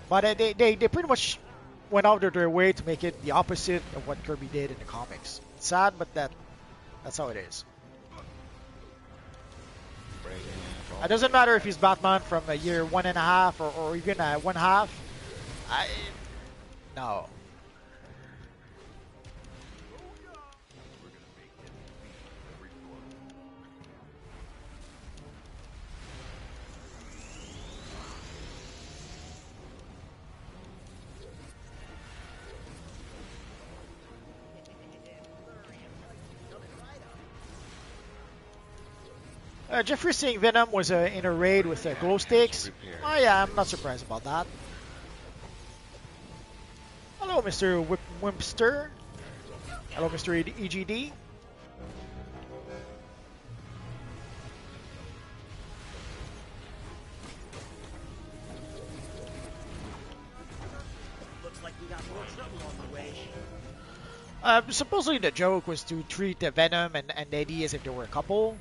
but they pretty much went out of their way to make it the opposite of what Kirby did in the comics. It's sad, but that's how it is. It doesn't matter if he's Batman from a year 1.5 or even 1/2. No. Jeffrey saying Venom was in a raid with glow sticks. Oh yeah, I'm not surprised about that. Hello, Mr. Wimpster. Hello, Mr. EGD. Looks like we got more trouble on the way. Supposedly the joke was to treat Venom and Eddie as if they were a couple.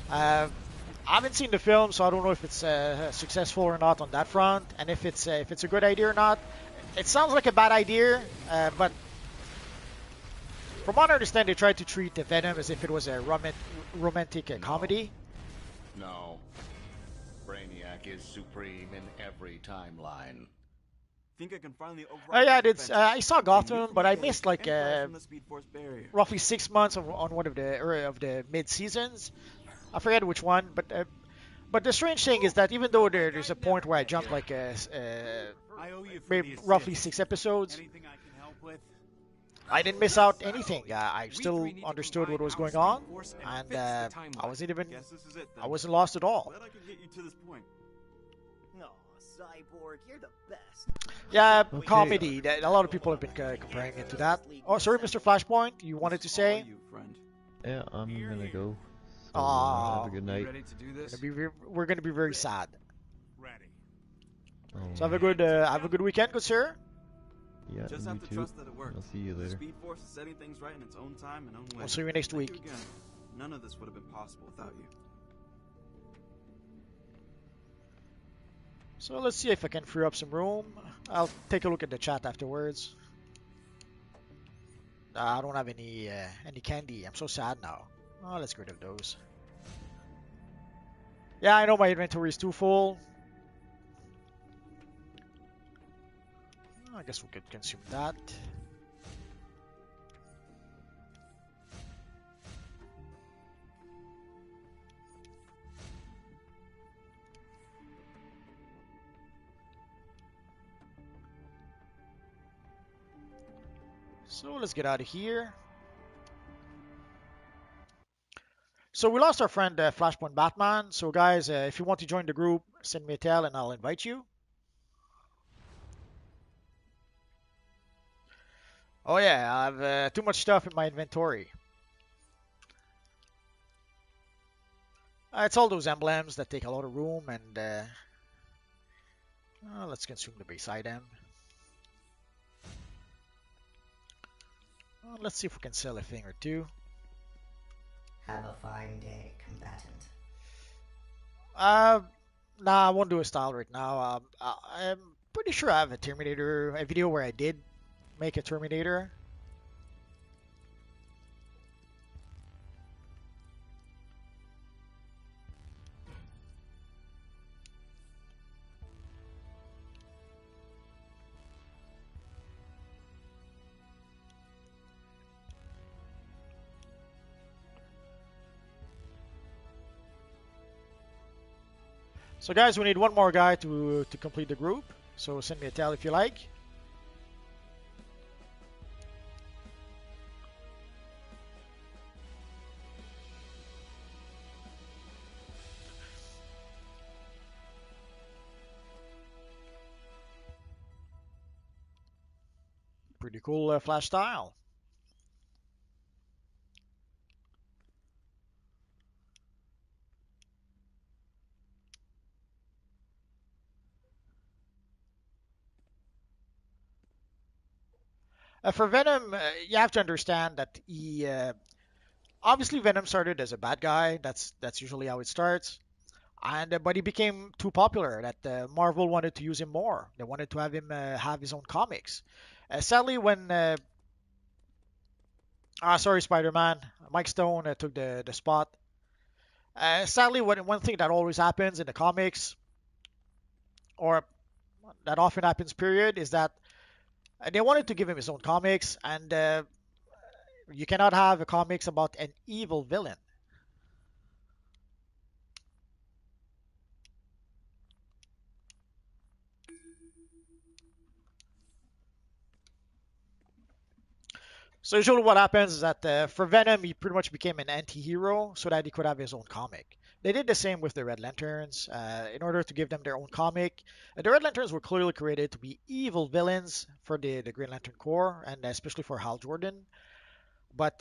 I haven't seen the film, so I don't know if it's successful or not on that front, and if it's a good idea or not. It sounds like a bad idea, but from what I understand, they tried to treat the Venom as if it was a romantic comedy. No. Brainiac is supreme in every timeline. Think I can finally Oh yeah, I saw Gotham, but I missed like roughly 6 months on one of the mid seasons. I forget which one, but the strange thing is that even though there's a point where I jumped like maybe roughly 6 episodes, I didn't miss out anything. I still understood what was going on, and I wasn't lost at all. Glad I could get you to this point. No, Cyborg, you're the best. Yeah, comedy. A lot of people have been comparing it to that. Oh, sorry, Mr. Flashpoint, you wanted to say? Yeah, I'm gonna go. So, Aww. have a good night. We're gonna be very sad. Ready. So have a good weekend, good sir. Yeah, Just you have to too. trust that it works. I'll see you The later. Speed Force is setting things right in its own time and own way. I'll see you next Thank week. you again. None of this would have been possible without you. So let's see if I can free up some room. I'll take a look at the chat afterwards. I don't have any candy. I'm so sad now. Oh, let's get rid of those. Yeah, I know my inventory is too full. I guess we could consume that. So let's get out of here. So we lost our friend Flashpoint Batman. So guys, if you want to join the group, send me a tell and I'll invite you. Oh yeah, I have too much stuff in my inventory. It's all those emblems that take a lot of room, and let's consume the base item. Let's see if we can sell a thing or two. Have a fine day, combatant. Nah, I won't do a style right now. I'm pretty sure I have a video where I did make a Terminator. So guys, we need one more guy to complete the group. So send me a tell if you like. Pretty cool Flash style. For Venom, you have to understand that he obviously Venom started as a bad guy. That's usually how it starts. And but he became too popular that Marvel wanted to use him more. They wanted to have him have his own comics. Sadly, when sorry, Spider-Man, Mike Stone took the spot. Sadly, one thing that always happens in the comics, or that often happens, period, is that they wanted to give him his own comics, and you cannot have a comics about an evil villain. So usually what happens is that for Venom, he pretty much became an anti-hero so that he could have his own comic. They did the same with the Red Lanterns. In order to give them their own comic, the Red Lanterns were clearly created to be evil villains for the Green Lantern Corps, and especially for Hal Jordan. But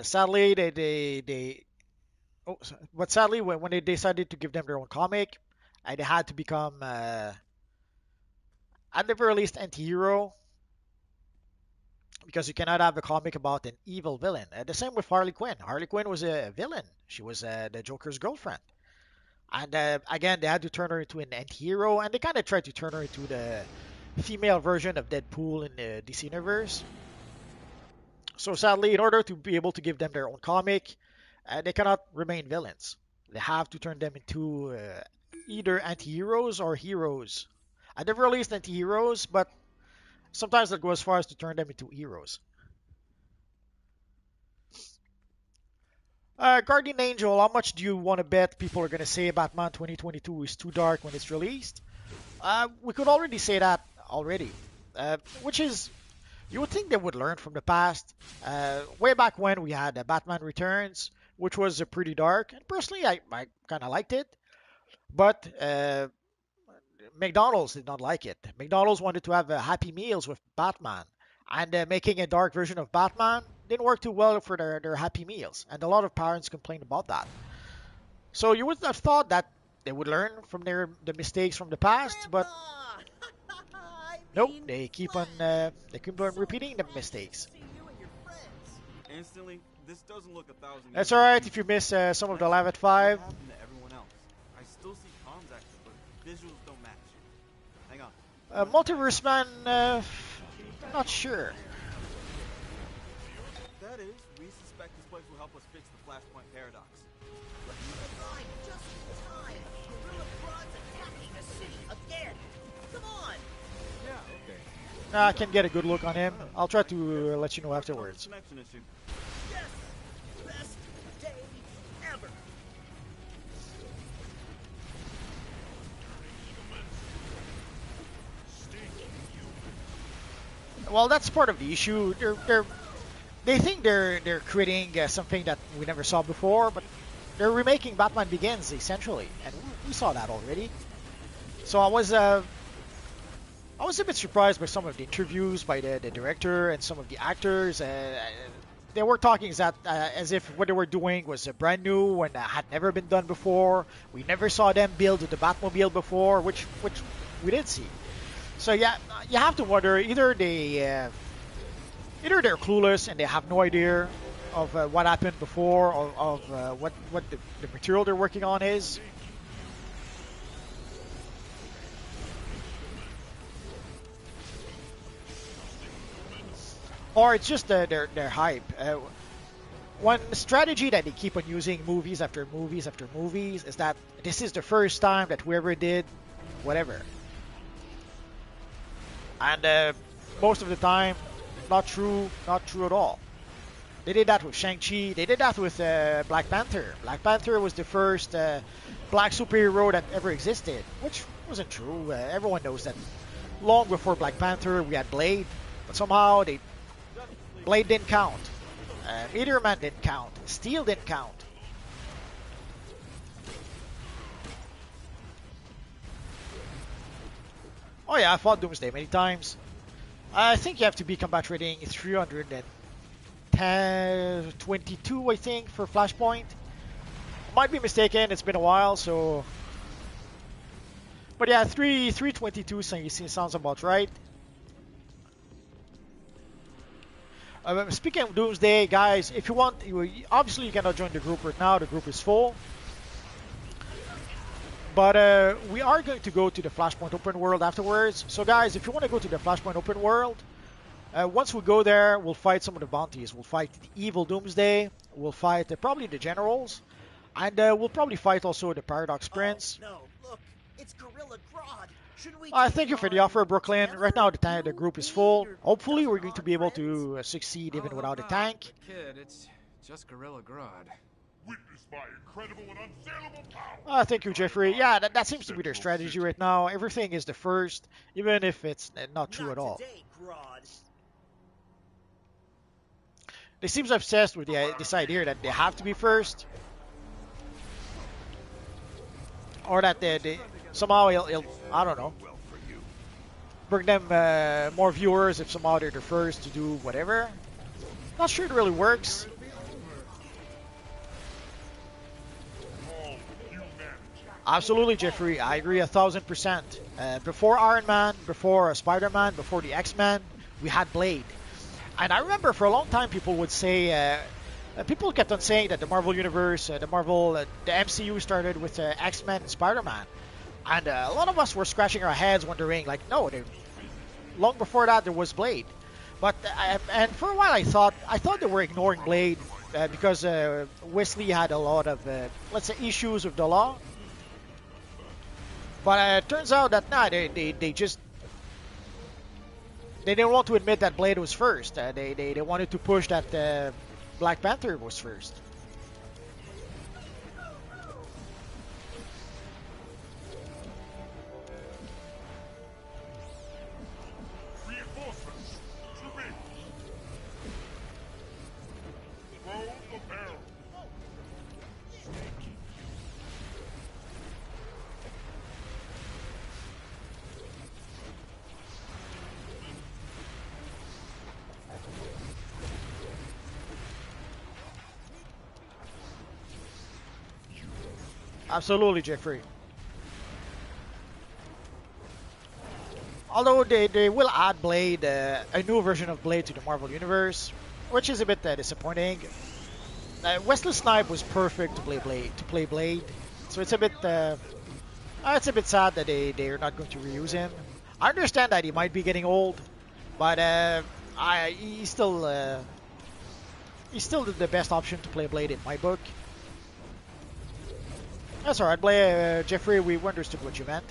sadly, but sadly, when they decided to give them their own comic, they had to become, at the very least, anti-hero because you cannot have a comic about an evil villain. The same with Harley Quinn. Harley Quinn was a villain. She was the Joker's girlfriend. And again, they had to turn her into an anti-hero, and they kind of tried to turn her into the female version of Deadpool in the DC Universe. So sadly, in order to be able to give them their own comic, they cannot remain villains. They have to turn them into either anti-heroes or heroes. At the very least, anti-heroes, but sometimes they'll go as far as to turn them into heroes. Guardian Angel, how much do you want to bet people are going to say Batman 2022 is too dark when it's released? We could already say that already. Which is, you would think they would learn from the past. Way back when we had Batman Returns, which was pretty dark. And personally, I kind of liked it. But McDonald's did not like it. McDonald's wanted to have Happy Meals with Batman. And making a dark version of Batman didn't work too well for their Happy Meals. And a lot of parents complained about that. So you would have thought that they would learn from the mistakes from the past, but nope, they keep on repeating the mistakes. Instantly, this doesn't look 1,000 years. That's alright if you miss some of the live at 5. What happened to everyone else? I still see comms active, but visuals don't match. Hang on. Multiverse man, not sure. That is, we suspect this place will help us fix the Flashpoint paradox. Just in time. Gorilla Grodd's attacking the city again. Come on. Yeah, okay. I can get a good look on him. I'll try to let you know afterwards. Connection issue. Yes. Best day ever. Well, that's part of the issue. They think they're creating something that we never saw before, but they're remaking Batman Begins essentially, and we saw that already. So I was a bit surprised by some of the interviews by the director and some of the actors. They were talking as if what they were doing was brand new and had never been done before. We never saw them build the Batmobile before, which we did see. So yeah, you have to wonder either they're clueless and they have no idea of what happened before, or of what the material they're working on is. Or it's just their hype. One strategy that they keep on using movies after movies after movies is that this is the first time that whoever did whatever. And most of the time, not true at all. They did that with Shang-Chi, they did that with Black Panther. Black Panther was the first black superhero that ever existed, which wasn't true. Everyone knows that long before Black Panther we had Blade, but somehow Blade didn't count. Meteor Man didn't count. Steel didn't count. Oh yeah, I fought Doomsday many times. I think you have to be combat rating 322, I think, for Flashpoint. Might be mistaken, it's been a while, so... But yeah, 322 sounds about right. Speaking of Doomsday, guys, if you want, obviously you cannot join the group right now. The group is full. But we are going to go to the Flashpoint open world afterwards. So guys, if you want to go to the Flashpoint open world, once we go there, we'll fight some of the bounties. We'll fight the evil Doomsday. We'll fight probably the generals. And we'll probably fight also the Paradox Prince. Oh, no, look, it's Gorilla Grodd. Thank you for the offer, Brooklyn. Right now the group is full. Hopefully we're going to be able to succeed even without a tank. Kid, it's just Gorilla Grodd. Witness my incredible and unassailable power. Thank you, Jeffrey. Yeah, that seems to be their strategy right now. Everything is the first, even if it's not true at all. They seem obsessed with this idea that they have to be first. Or that they somehow he'll, I don't know, bring them more viewers if somehow they're the first to do whatever. Not sure it really works. Absolutely, Jeffrey. I agree 1000%. Before Iron Man, before Spider-Man, before the X-Men, we had Blade. And I remember for a long time people would say, people kept on saying that the Marvel Universe, the MCU started with X-Men and Spider-Man. And a lot of us were scratching our heads wondering, like, no, long before that there was Blade. But, and for a while I thought they were ignoring Blade because Wesley had a lot of, let's say, issues with the law. But it turns out that, they didn't want to admit that Blade was first. They wanted to push that Black Panther was first. Reinforcements to me. Throw the barrel. Absolutely, Jeffrey. Although they will add Blade, a new version of Blade to the Marvel Universe, which is a bit disappointing. Wesley Snipes was perfect to play Blade, so it's a bit sad that they are not going to reuse him. I understand that he might be getting old, but he's still the best option to play Blade in my book. That's alright, Jeffrey, we understood what you meant.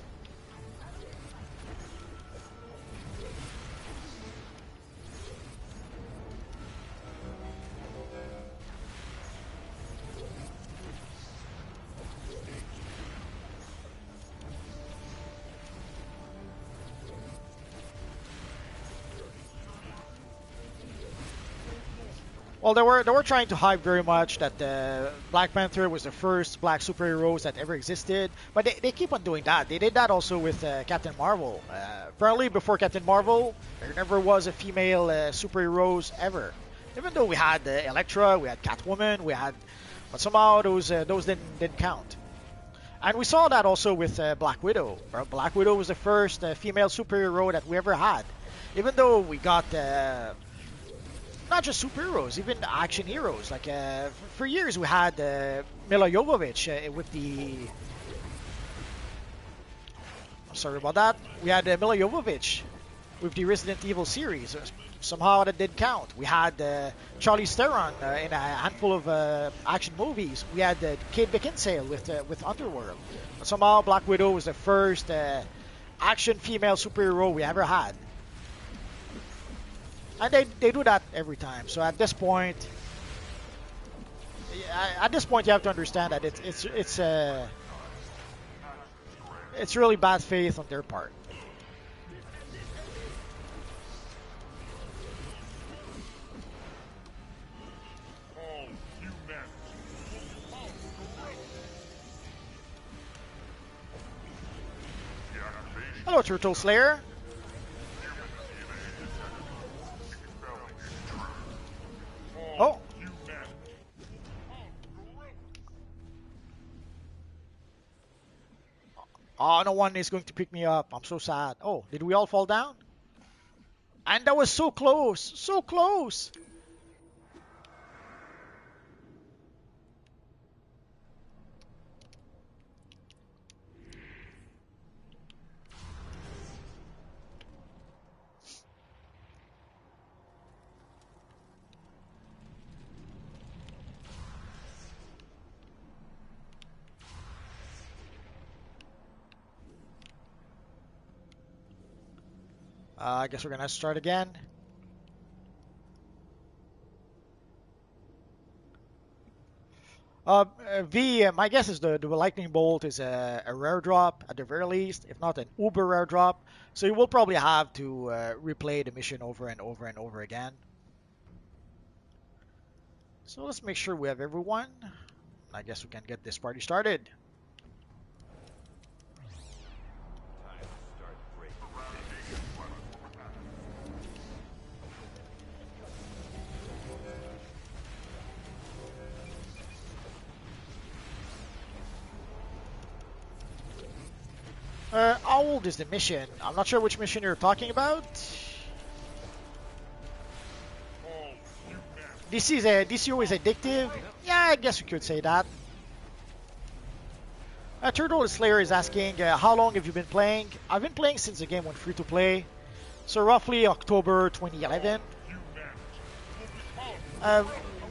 Well, they were trying to hype very much that Black Panther was the first black superheroes that ever existed, but they keep on doing that. They did that also with Captain Marvel. Apparently, before Captain Marvel, there never was a female superheroes ever. Even though we had Elektra, we had Catwoman, but somehow those didn't count. And we saw that also with Black Widow. Black Widow was the first female superhero that we ever had. Even though we got not just superheroes, even action heroes. Like for years we had Mila Jovovich with the. Sorry about that. We had Mila Jovovich with the Resident Evil series. Somehow that didn't count. We had Charlize Theron in a handful of action movies. We had Kate Beckinsale with Underworld. But somehow Black Widow was the first action female superhero we ever had. And they do that every time. So at this point, you have to understand that it's really bad faith on their part. Hello, Turtle Slayer. Oh. Oh, no one is going to pick me up. I'm so sad. Oh, did we all fall down? And that was so close. So close. I guess we're gonna start again. My guess is the lightning bolt is a rare drop at the very least, if not an uber rare drop. So you will probably have to replay the mission over and over and over again. So let's make sure we have everyone. I guess we can get this party started. How old is the mission? I'm not sure which mission you're talking about. DCUO is addictive? Yeah, I guess you could say that. Turtle Slayer is asking, how long have you been playing? I've been playing since the game went free to play. So roughly October 2011.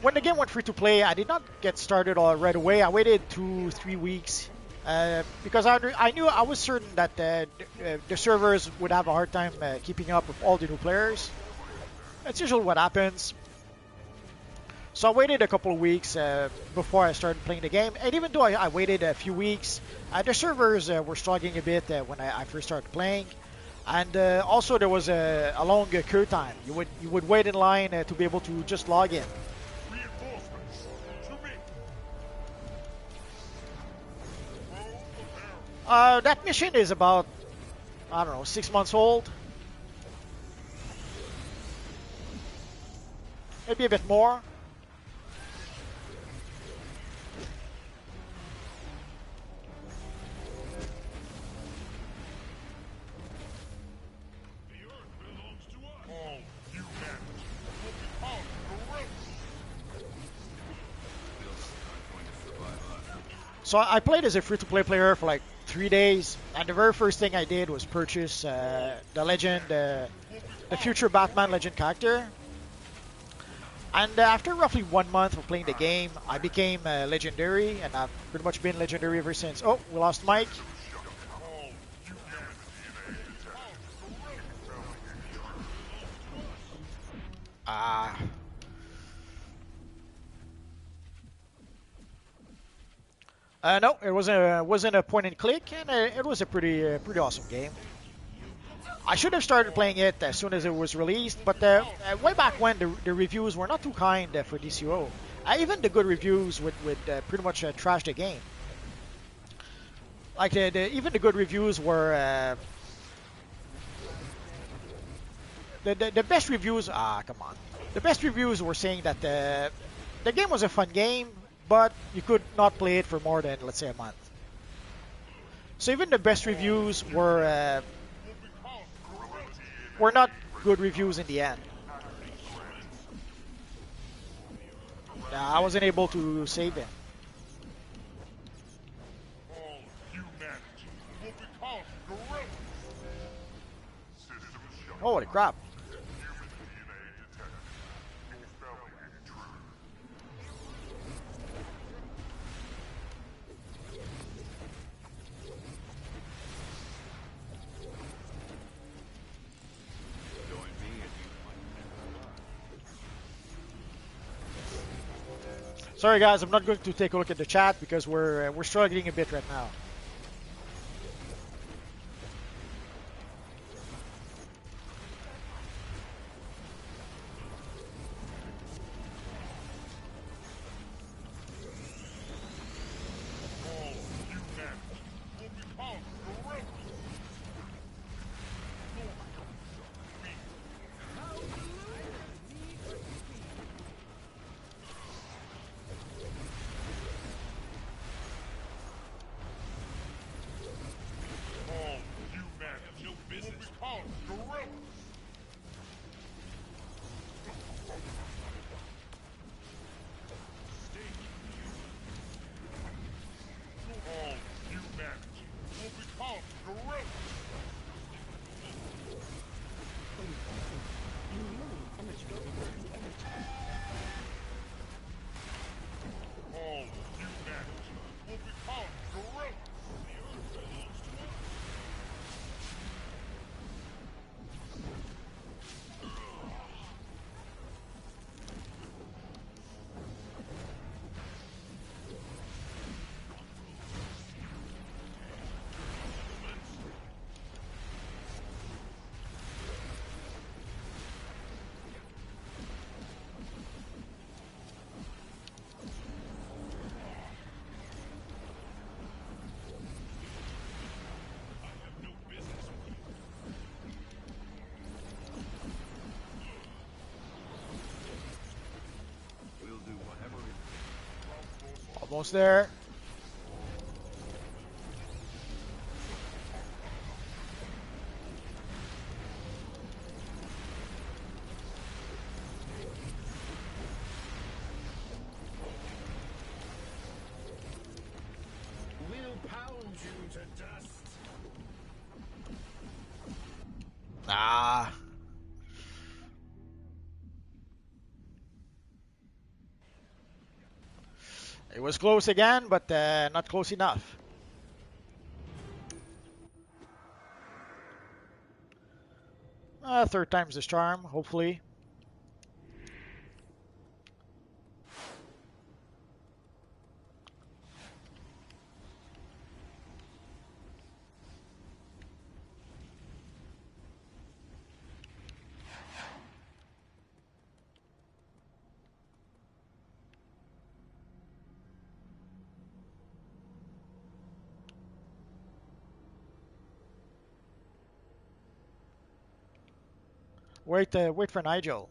When the game went free to play, I did not get started right away. I waited 2-3 weeks. Because I was certain that the servers would have a hard time keeping up with all the new players. That's usually what happens. So I waited a couple of weeks before I started playing the game. And even though I waited a few weeks, the servers were struggling a bit when I first started playing. And also there was a long queue time. You would wait in line to be able to just log in. That mission is about, I don't know, 6 months old. Maybe a bit more. So I played as a free-to-play player for like 3 days, and the very first thing I did was purchase the legend, the future Batman legend character. And after roughly 1 month of playing the game, I became legendary, and I've pretty much been legendary ever since. Oh, we lost Mike. No, it wasn't a point and click, and it was a pretty awesome game. I should have started playing it as soon as it was released, but way back when the reviews were not too kind for DCUO. Even the good reviews would pretty much trash the game. Like even the good reviews were the best reviews. Come on, the best reviews were saying that the game was a fun game, but you could not play it for more than, let's say, a month. So even the best reviews were not good reviews in the end. I wasn't able to save him. Holy crap. Sorry guys, I'm not going to take a look at the chat because we're struggling a bit right now. Almost there. We'll pound you to dust. Ah. It was close again, but not close enough. Third time's the charm, hopefully. Wait for Nigel.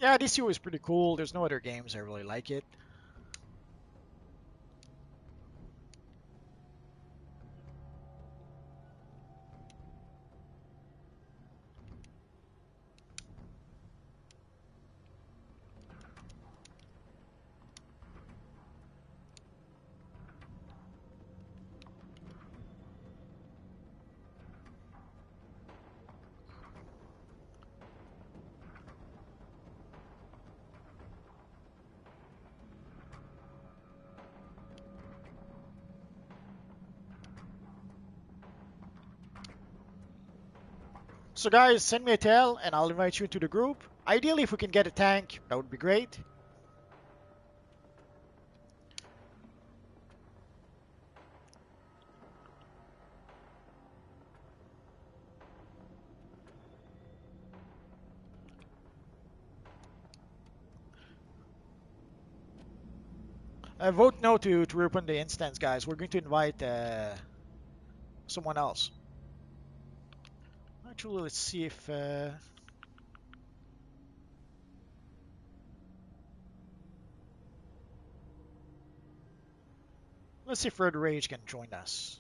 Yeah, DCU is pretty cool. There's no other games I really like it. So guys, send me a tell and I'll invite you into the group. Ideally, if we can get a tank, that would be great. Vote no to open the instance, guys. We're going to invite someone else. Actually, let's see if... let's see if Red Rage can join us.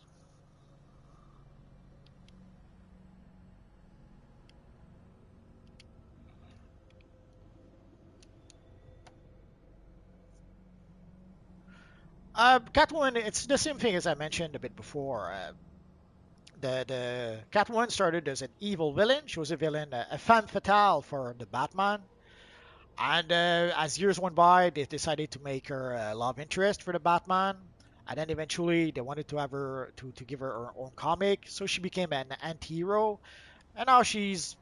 Catwoman, it's the same thing as I mentioned a bit before. The Catwoman started as an evil villain. She was a villain, a femme fatale for the Batman. And as years went by, they decided to make her a love interest for the Batman. And then eventually they wanted to have her to give her own comic. So she became an anti-hero. And now she's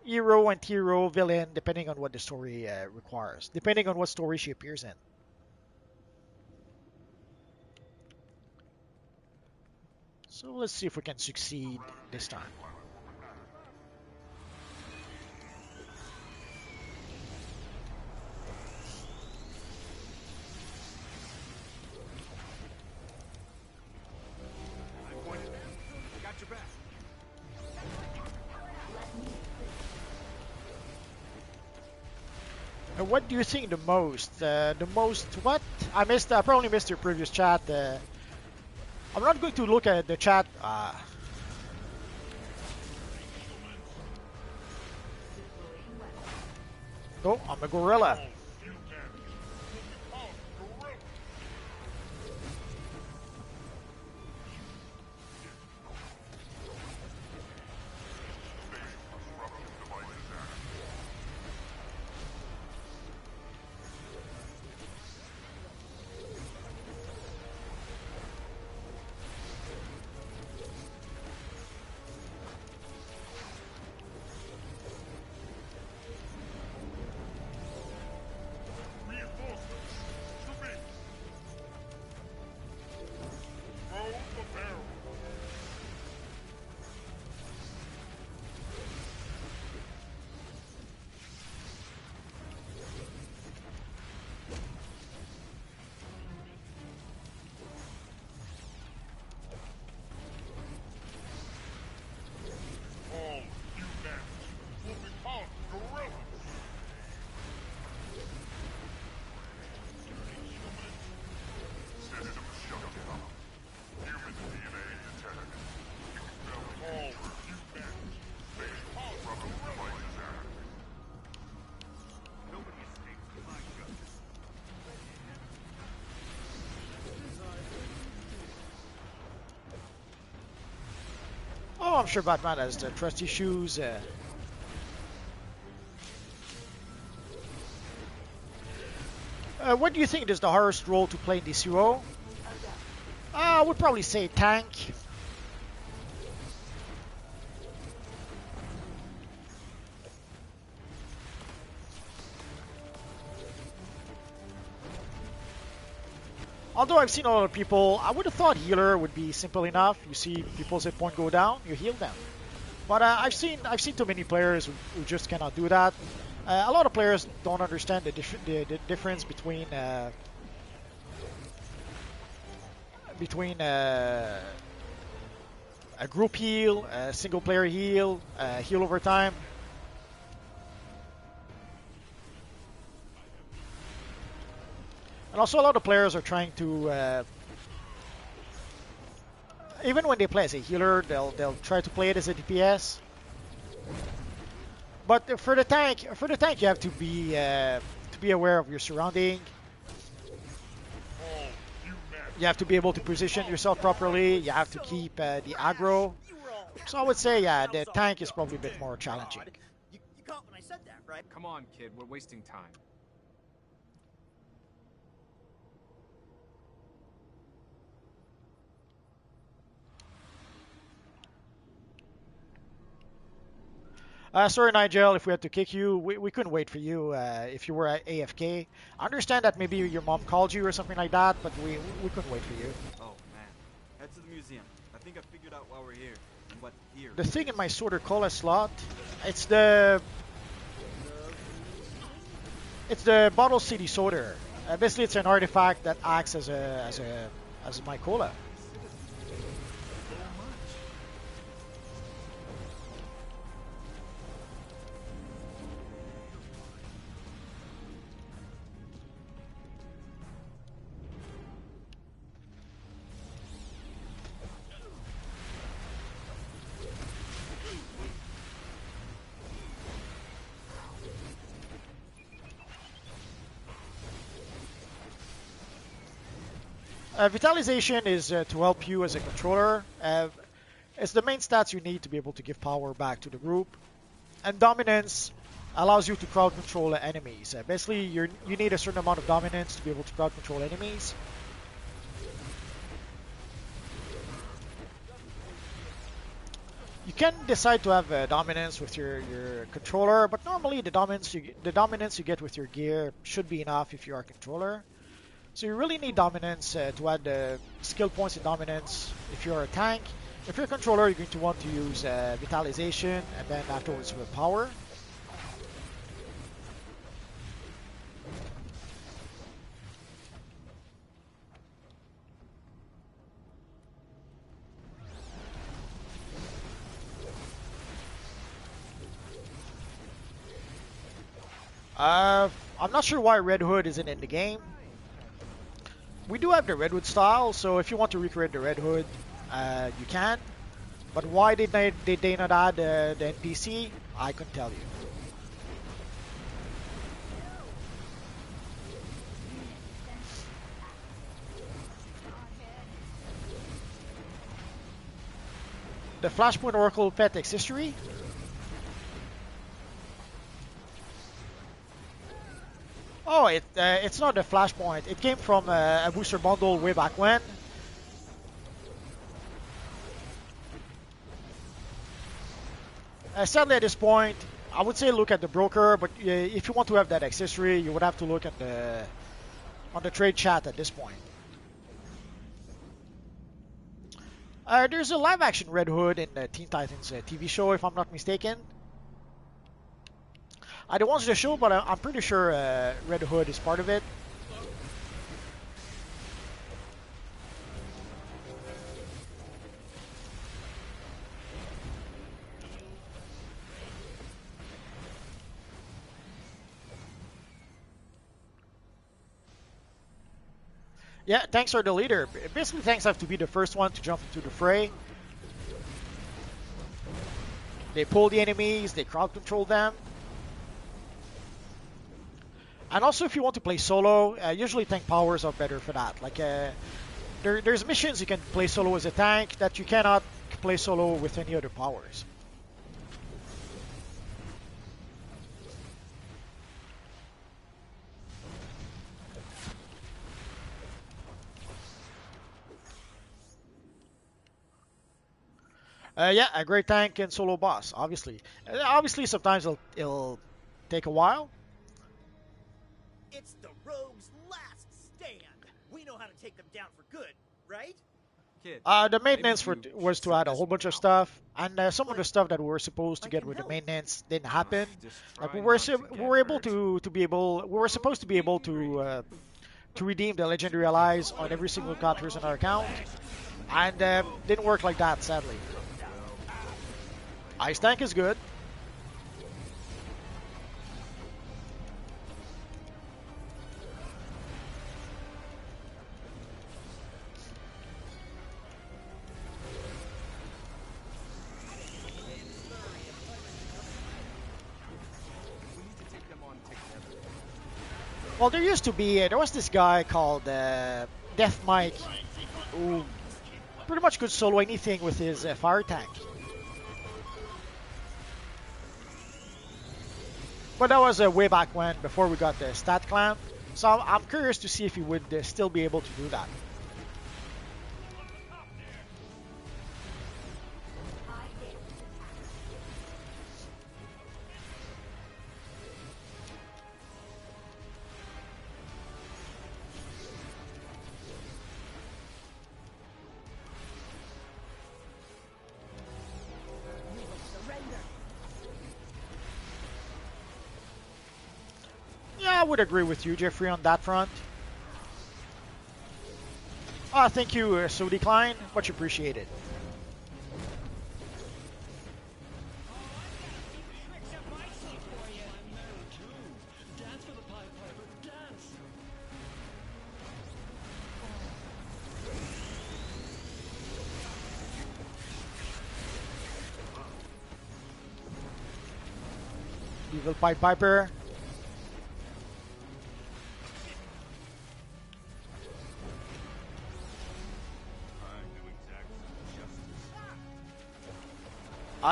hero, anti-hero, villain, depending on what the story requires, depending on what story she appears in. So let's see if we can succeed this time. Got your back. What do you think the most? What? I missed. I probably missed your previous chat. I'm not going to look at the chat. Oh, I'm a gorilla. Oh, I'm sure Batman has the trust issues. What do you think is the hardest role to play in DCUO? I would probably say tank. Although I've seen a lot of people, I would have thought healer would be simple enough. You see people's hit point go down, you heal them. But I've seen too many players who just cannot do that. A lot of players don't understand the difference between a group heal, a single player heal, heal over time. And also a lot of players are trying to, even when they play as a healer, they'll try to play it as a DPS. But for the tank, you have to be aware of your surrounding. You have to be able to position yourself properly. You have to keep the aggro. So I would say, yeah, the tank is probably a bit more challenging. You caught when I said that, right? Come on, kid. We're wasting time. Sorry, Nigel, if we had to kick you, we couldn't wait for you if you were at AFK. I understand that maybe your mom called you or something like that, but we couldn't wait for you. Oh man, head to the museum. I think I figured out why we're here and what here. The thing in my Soda Cola slot, it's the Bottle City Soda. Basically, it's an artifact that acts as my cola. Vitalization is to help you as a controller. It's the main stats you need to be able to give power back to the group. And Dominance allows you to crowd control enemies. Basically, you need a certain amount of Dominance to be able to crowd control enemies. You can decide to have Dominance with your controller, but normally the dominance you get with your gear should be enough if you are a controller. So you really need Dominance to add skill points in Dominance if you're a tank. If you're a controller, you're going to want to use Vitalization and then afterwards with Power. I'm not sure why Red Hood isn't in the game. We do have the Red Hood style, so if you want to recreate the Red Hood, you can. But why did they not add the NPC? I couldn't tell you. The Flashpoint Oracle Pet Accessory. Oh, it's not a Flashpoint. It came from a booster bundle way back when. Sadly, at this point, I would say look at the broker, but if you want to have that accessory, you would have to look at on the trade chat at this point. There's a live-action Red Hood in the Teen Titans TV show, if I'm not mistaken. I don't watch the show, but I'm pretty sure Red Hood is part of it. Yeah, tanks are the leader. Basically, tanks have to be the first one to jump into the fray. They pull the enemies, they crowd control them. And also, if you want to play solo, usually tank powers are better for that. Like, there's missions you can play solo as a tank that you cannot play solo with any other powers. Yeah, a great tank and solo boss, obviously. Obviously, sometimes it'll take a while. It's the rogue's last stand. We know how to take them down for good, right? Kid, the maintenance was to add a whole bunch of stuff, and some of the stuff that we were supposed to get with the maintenance didn't happen. Like we were supposed to be able to redeem the legendary allies on every single encounters on our account, and didn't work like that, sadly. Ice tank is good. Well, there used to be, there was this guy called Death Mike who pretty much could solo anything with his fire tank. But that was way back when, before we got the stat clamp. So I'm curious to see if he would still be able to do that. I would agree with you, Jeffrey, on that front. Thank you, So Decline. Much appreciated. Evil Pied Piper.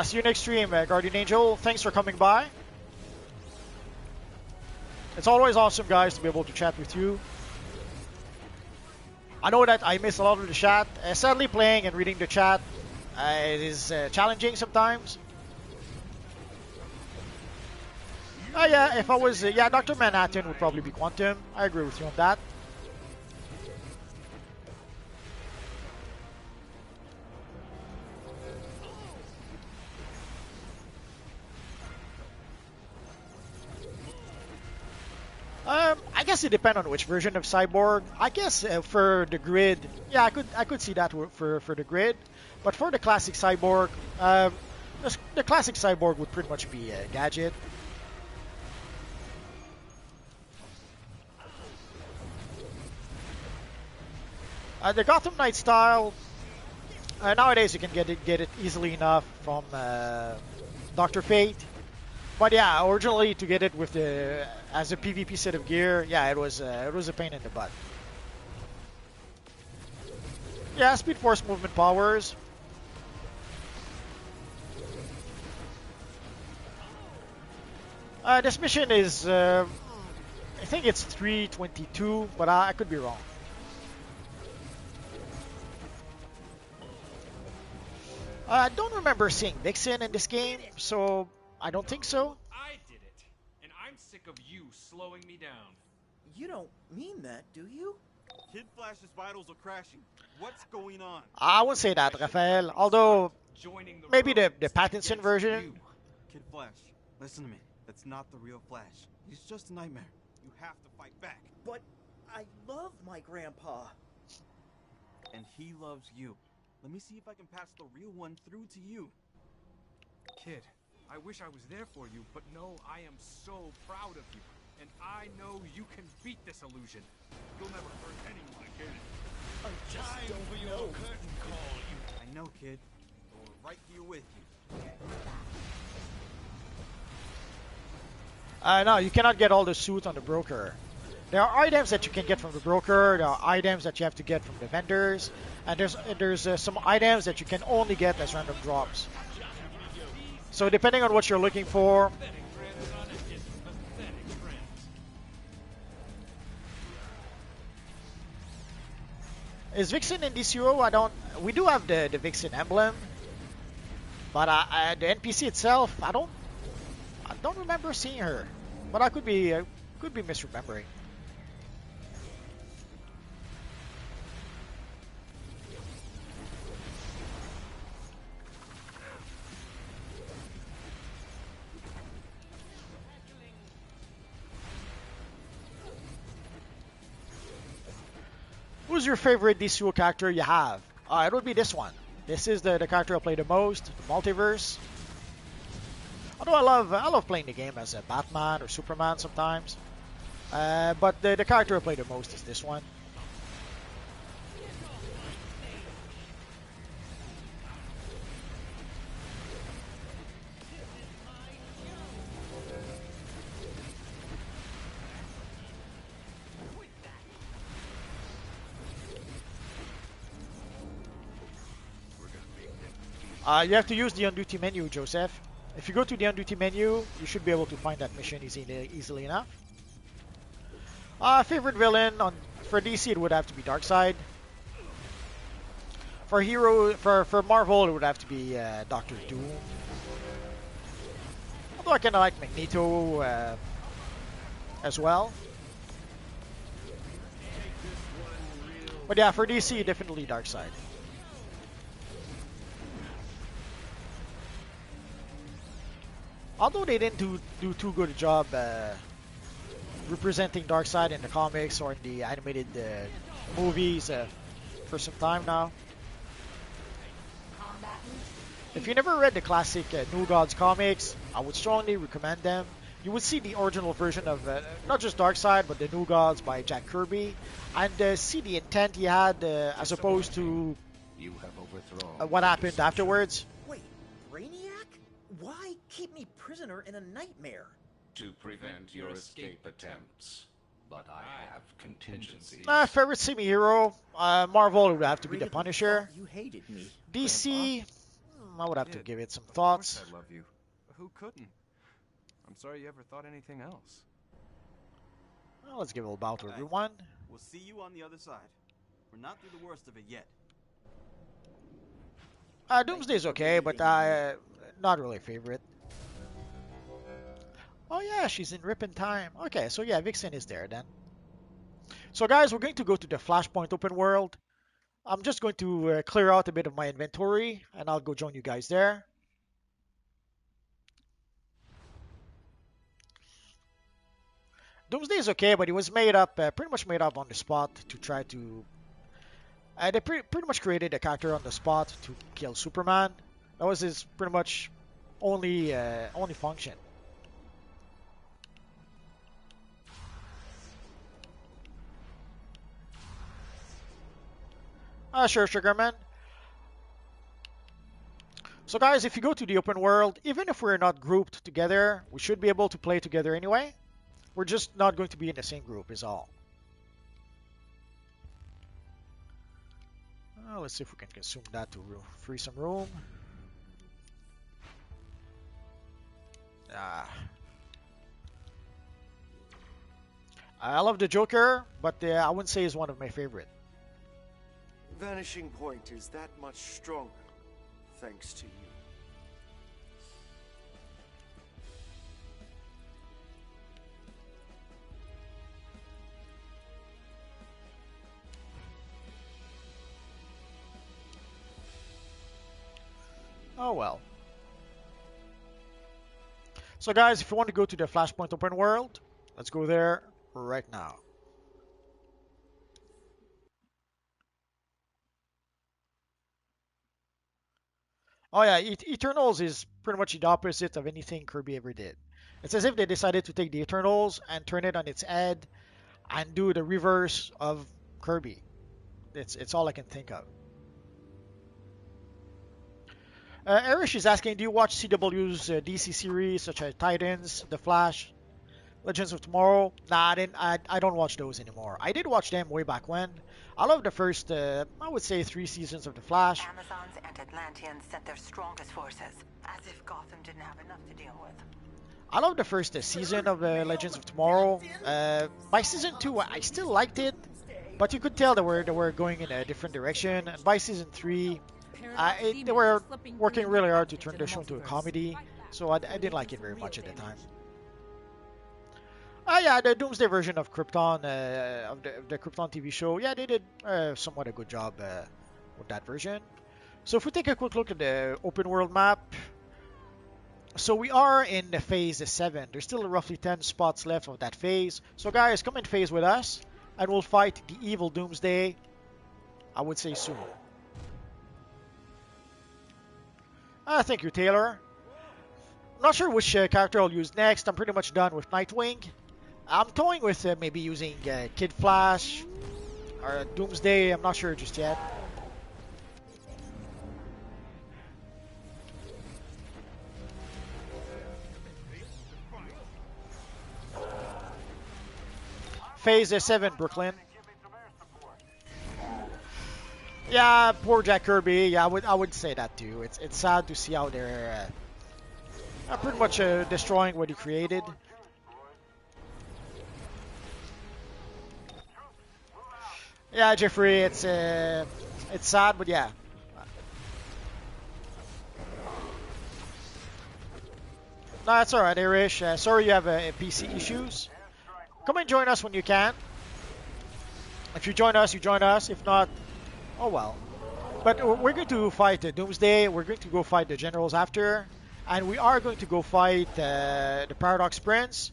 See you next stream, Guardian Angel. Thanks for coming by. It's always awesome, guys, to be able to chat with you. I know that I miss a lot of the chat. Sadly, playing and reading the chat it is challenging sometimes. Yeah, if I was... yeah, Dr. Manhattan would probably be Quantum. I agree with you on that. I guess it depends on which version of Cyborg. I guess for the grid, yeah, I could see that for the grid. But for the classic Cyborg, the classic Cyborg would pretty much be a gadget. The Gotham Knight style, nowadays you can get it easily enough from Dr. Fate. But yeah, originally to get it with the as a PvP set of gear, yeah, it was a pain in the butt. Yeah, Speed Force movement powers. This mission is, I think it's 322, but I could be wrong. I don't remember seeing Vixen in this game, so I don't think so. I did it, and I'm sick of you slowing me down. You don't mean that, do you? Kid Flash's vitals are crashing. What's going on? I wouldn't say that, Raphael. Although maybe the Pattinson version. Kid Flash, listen to me. That's not the real Flash. He's just a nightmare. You have to fight back. But I love my grandpa. And he loves you. Let me see if I can pass the real one through to you. Kid, I wish I was there for you, but no, I am so proud of you. And I know you can beat this illusion. You'll never hurt anyone again. I just don't know. Curtain call, you. I know, kid. We're right here with you. No, you cannot get all the suit on the broker. There are items that you can get from the broker, there are items that you have to get from the vendors, and there's some items that you can only get as random drops. So depending on what you're looking for... Is Vixen in DCUO? We do have the Vixen emblem, but the NPC itself, I don't remember seeing her. But I could be misremembering. Who's your favorite DCUO character you have? It would be this one. This is the character I play the most, the Multiverse. Although I love playing the game as a Batman or Superman sometimes. But the character I play the most is this one. You have to use the on-duty menu, Joseph. If you go to the on-duty menu, you should be able to find that mission easily enough. Favorite villain for DC, it would have to be Darkseid. For Marvel, it would have to be Doctor Doom. Although I kind of like Magneto as well. But yeah, for DC, definitely Darkseid. Although they didn't do too good a job representing Darkseid in the comics or in the animated movies for some time now. If you never read the classic New Gods comics, I would strongly recommend them. You would see the original version of not just Darkseid, but the New Gods by Jack Kirby, and see the intent he had as opposed to You have overthrown. what happened afterwards. Wait, Brainiac? Why keep me prisoner in a nightmare? To prevent your escape attempts. But I have contingencies. Favorite semi-hero, Marvel would have to be the Punisher. You hated me. DC, I would have to give it some thoughts. I love you. Who couldn't? I'm sorry you ever thought anything else. Well, let's give it a bow to everyone. We'll see you on the other side. We're not through the worst of it yet. Doomsday's okay, but not really a favorite. Oh yeah, she's in Rip in Time. Okay, so yeah, Vixen is there then. So guys, we're going to go to the Flashpoint open world. I'm just going to clear out a bit of my inventory, and I'll go join you guys there. Doomsday is okay, but it was made up, pretty much made up on the spot to try to... they pretty much created a character on the spot to kill Superman. That was his pretty much only function. Sure, Sugarman. So guys, if you go to the open world, even if we're not grouped together, we should be able to play together anyway. We're just not going to be in the same group is all. Let's see if we can consume that to free some room. I love the Joker, but I wouldn't say he's one of my favorite. Vanishing Point is that much stronger, thanks to you. Oh well. So guys, if you want to go to the Flashpoint open world, let's go there right now. Oh yeah, Eternals is pretty much the opposite of anything Kirby ever did. It's as if they decided to take the Eternals and turn it on its head and do the reverse of Kirby. It's all I can think of. Erish is asking, do you watch CW's DC series such as Titans, The Flash, Legends of Tomorrow? Nah, I don't watch those anymore. I did watch them way back when. I love the first, I would say, 3 seasons of The Flash. Amazons and Atlanteans sent their strongest forces, as if Gotham didn't have enough to deal with. I love the first season of Legends of Tomorrow. By season 2, I still liked it, but you could tell they were going in a different direction. And by season 3, they were working really hard to turn the show into a comedy, so I didn't like it very much at the time. Yeah, the Doomsday version of Krypton, of the Krypton TV show, yeah, they did somewhat a good job with that version. So if we take a quick look at the open world map, so we are in the phase 7. There's still roughly 10 spots left of that phase. So guys, come in phase with us, and we'll fight the evil Doomsday, I would say soon. Thank you, Taylor. Not sure which character I'll use next. I'm pretty much done with Nightwing. I'm toying with maybe using Kid Flash or Doomsday. I'm not sure just yet. Phase 7, Brooklyn. Yeah, poor Jack Kirby. Yeah, I would say that too. It's sad to see how they're pretty much destroying what he created. Yeah, Jeffrey, it's sad, but yeah. No, that's alright, Irish. Sorry you have PC issues. Come and join us when you can. If you join us, you join us. If not, oh well. But we're going to fight Doomsday. We're going to go fight the generals after. And we are going to go fight the Paradox Prince.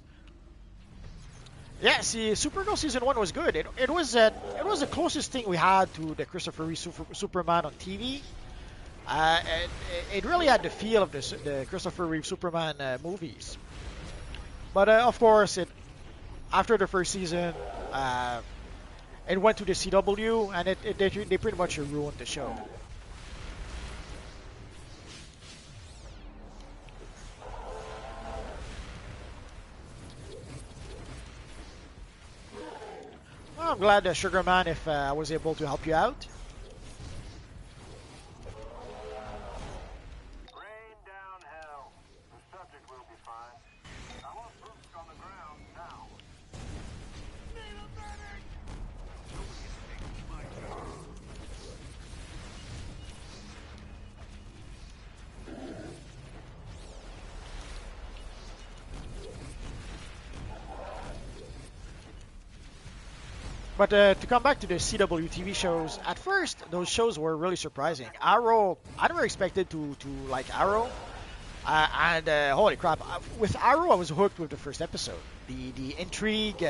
Yeah, see, Supergirl season one was good. It was the closest thing we had to the Christopher Reeve Superman on TV. It really had the feel of the Christopher Reeve Superman movies. But of course, it after the first season, it went to the CW, and they pretty much ruined the show. Well, I'm glad, Sugarman, if I was able to help you out. But to come back to the CW TV shows, at first those shows were really surprising. Arrow, I never expected to like Arrow, and holy crap, with Arrow I was hooked with the first episode. The intrigue,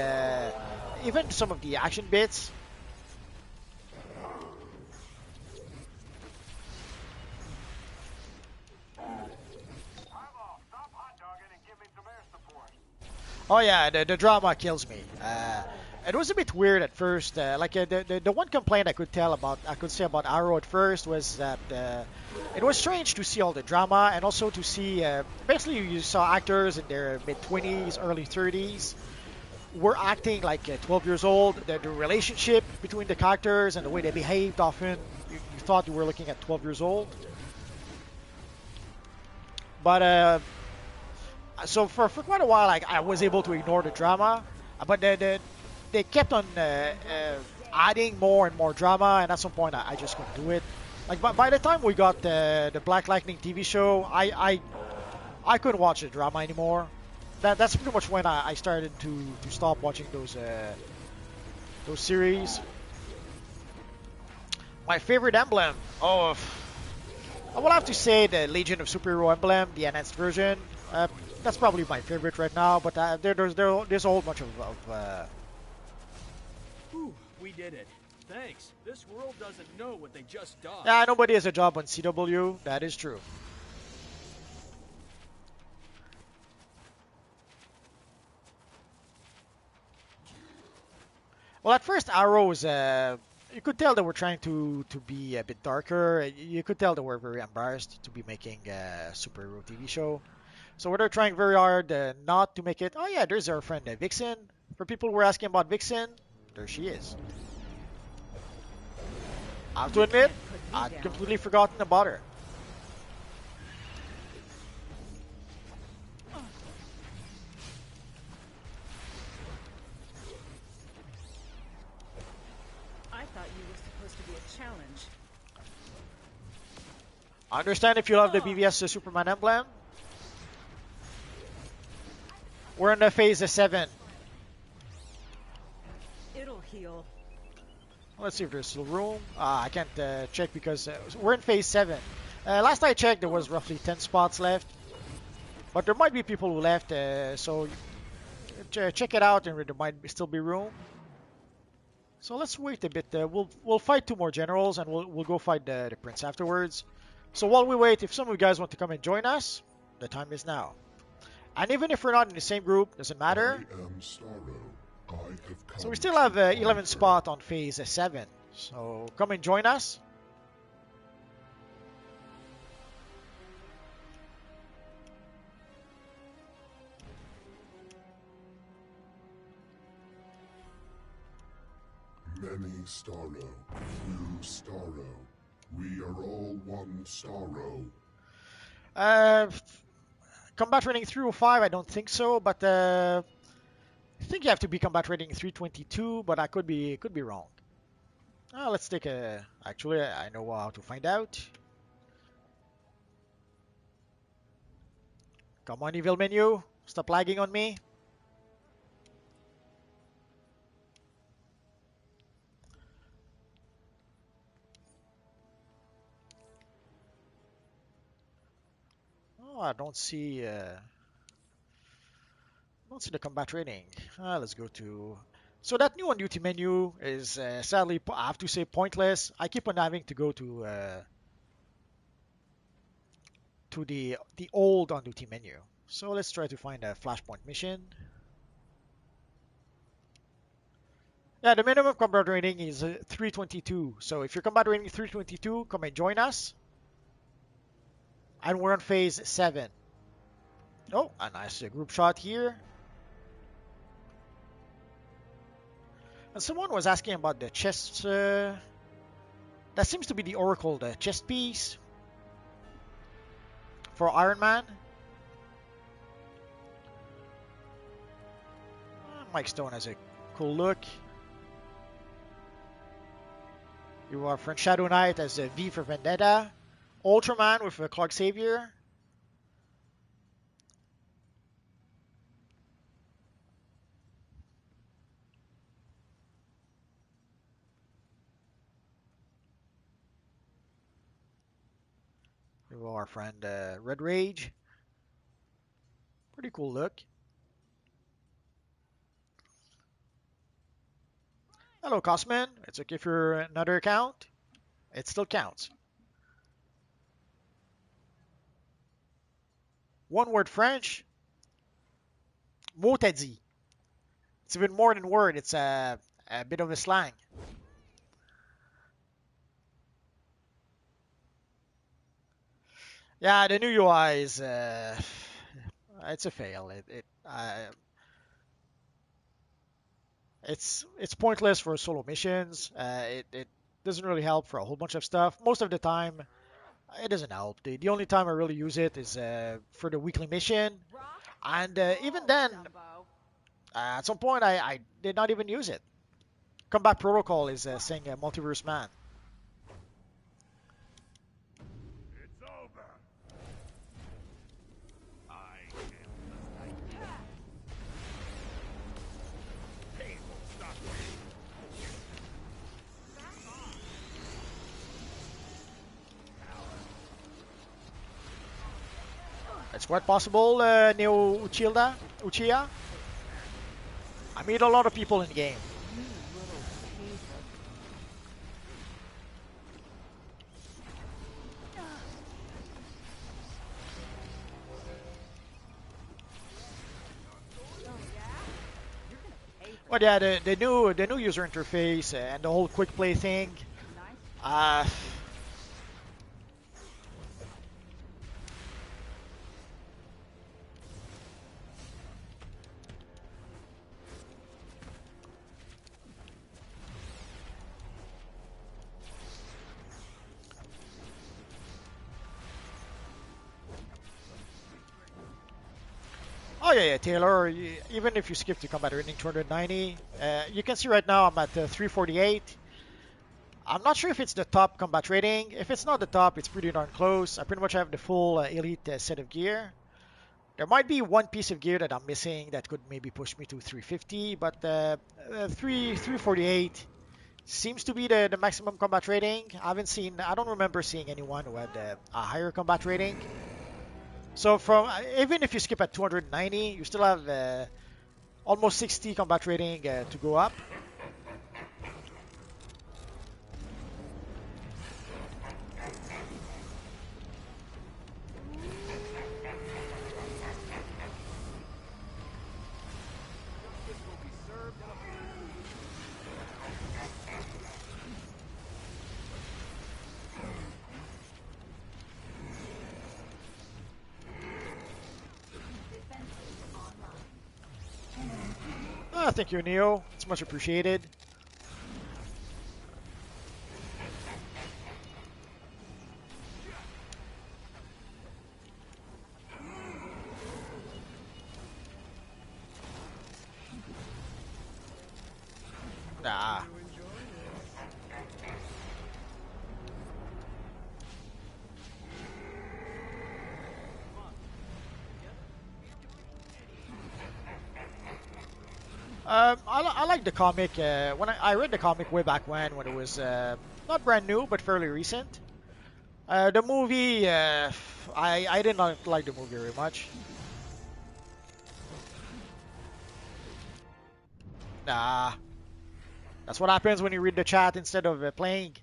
even some of the action bits. Oh yeah, the drama kills me. It was a bit weird at first. The one complaint I could say about Arrow at first was that it was strange to see all the drama, and also to see basically you saw actors in their mid 20s, early 30s were acting like 12 years old. The relationship between the characters and the way they behaved, often you thought you were looking at 12 years old. But so for quite a while, I was able to ignore the drama, but they kept on adding more and more drama, and at some point I just couldn't do it. Like by the time we got the Black Lightning TV show, I couldn't watch the drama anymore. That's pretty much when I started to stop watching those series. My favorite emblem, I will have to say the Legion of Superhero emblem, the enhanced version. That's probably my favorite right now, but there's a whole bunch of Whew, we did it. Thanks. This world doesn't know what they just done. yeah, nobody has a job on CW. That is true. Well, at first, Arrow was you could tell they were trying to be a bit darker. You could tell they were very embarrassed to be making a superhero TV show. So they're trying very hard not to make it. Oh yeah, there's our friend Vixen. For people who were asking about Vixen, there she is. I have to admit, I'd completely forgotten about her. I thought you were supposed to be a challenge. I understand if you love the BVS Superman emblem. We're in the phase 7. It'll heal. Let's see if there's still room. I can't check because we're in phase 7. Last I checked, there was roughly 10 spots left. But there might be people who left, so check it out, and there might still be room. So let's wait a bit. We'll fight 2 more generals, and we'll go fight the prince afterwards. So while we wait, if some of you guys want to come and join us, the time is now. And even if we're not in the same group, doesn't matter. So we still have 11 spot on phase 7. So come and join us. Many Starro, few Starro. We are all one Starro. Combat rating 305, I don't think so, but I think you have to be combat rating 322, but I could be wrong. Let's take a. Actually, I know how to find out. Come on, evil menu, stop lagging on me. Oh, I don't see Let's see the combat rating. Let's go to. So that new on duty menu is sadly, I have to say, pointless. I keep on having to go to the old on duty menu. So let's try to find a Flashpoint mission. Yeah, the minimum combat rating is 322. So if your combat rating is 322, come and join us. And we're on phase 7. Oh, a nice group shot here. And someone was asking about the chest. That seems to be the Oracle, the chest piece for Iron Man. Mike Stone has a cool look. You are French Shadow Knight as a V for Vendetta. Ultraman with a Clark Savior. You are our friend Red Rage. Pretty cool look. Hello, Cosman. It's okay for another account. It still counts. One word French. Mot t'as dit. It's even more than word. It's a bit of a slang. Yeah, the new UI is it's a fail. It's pointless for solo missions. It doesn't really help for a whole bunch of stuff. Most of the time, it doesn't help. The only time I really use it is for the weekly mission, and even then, at some point I did not even use it. Combat Protocol is saying Multiverse Man. It's over. It's quite possible, Neo Uchiha. I meet a lot of people in the game. But yeah, the new user interface and the whole quick play thing. Oh yeah, Taylor. Even if you skip to combat rating 290, you can see right now I'm at 348. I'm not sure if it's the top combat rating. If it's not the top, it's pretty darn close. I pretty much have the full elite set of gear. There might be one piece of gear that I'm missing that could maybe push me to 350, but 348 seems to be the maximum combat rating. I don't remember seeing anyone who had a higher combat rating. So from even if you skip at 290, you still have almost 60 combat rating to go up. Thank you, Neo. It's much appreciated. Nah. I like the comic. When I read the comic way back when it was not brand new but fairly recent. The movie, I did not like the movie very much. Nah, that's what happens when you read the chat instead of playing.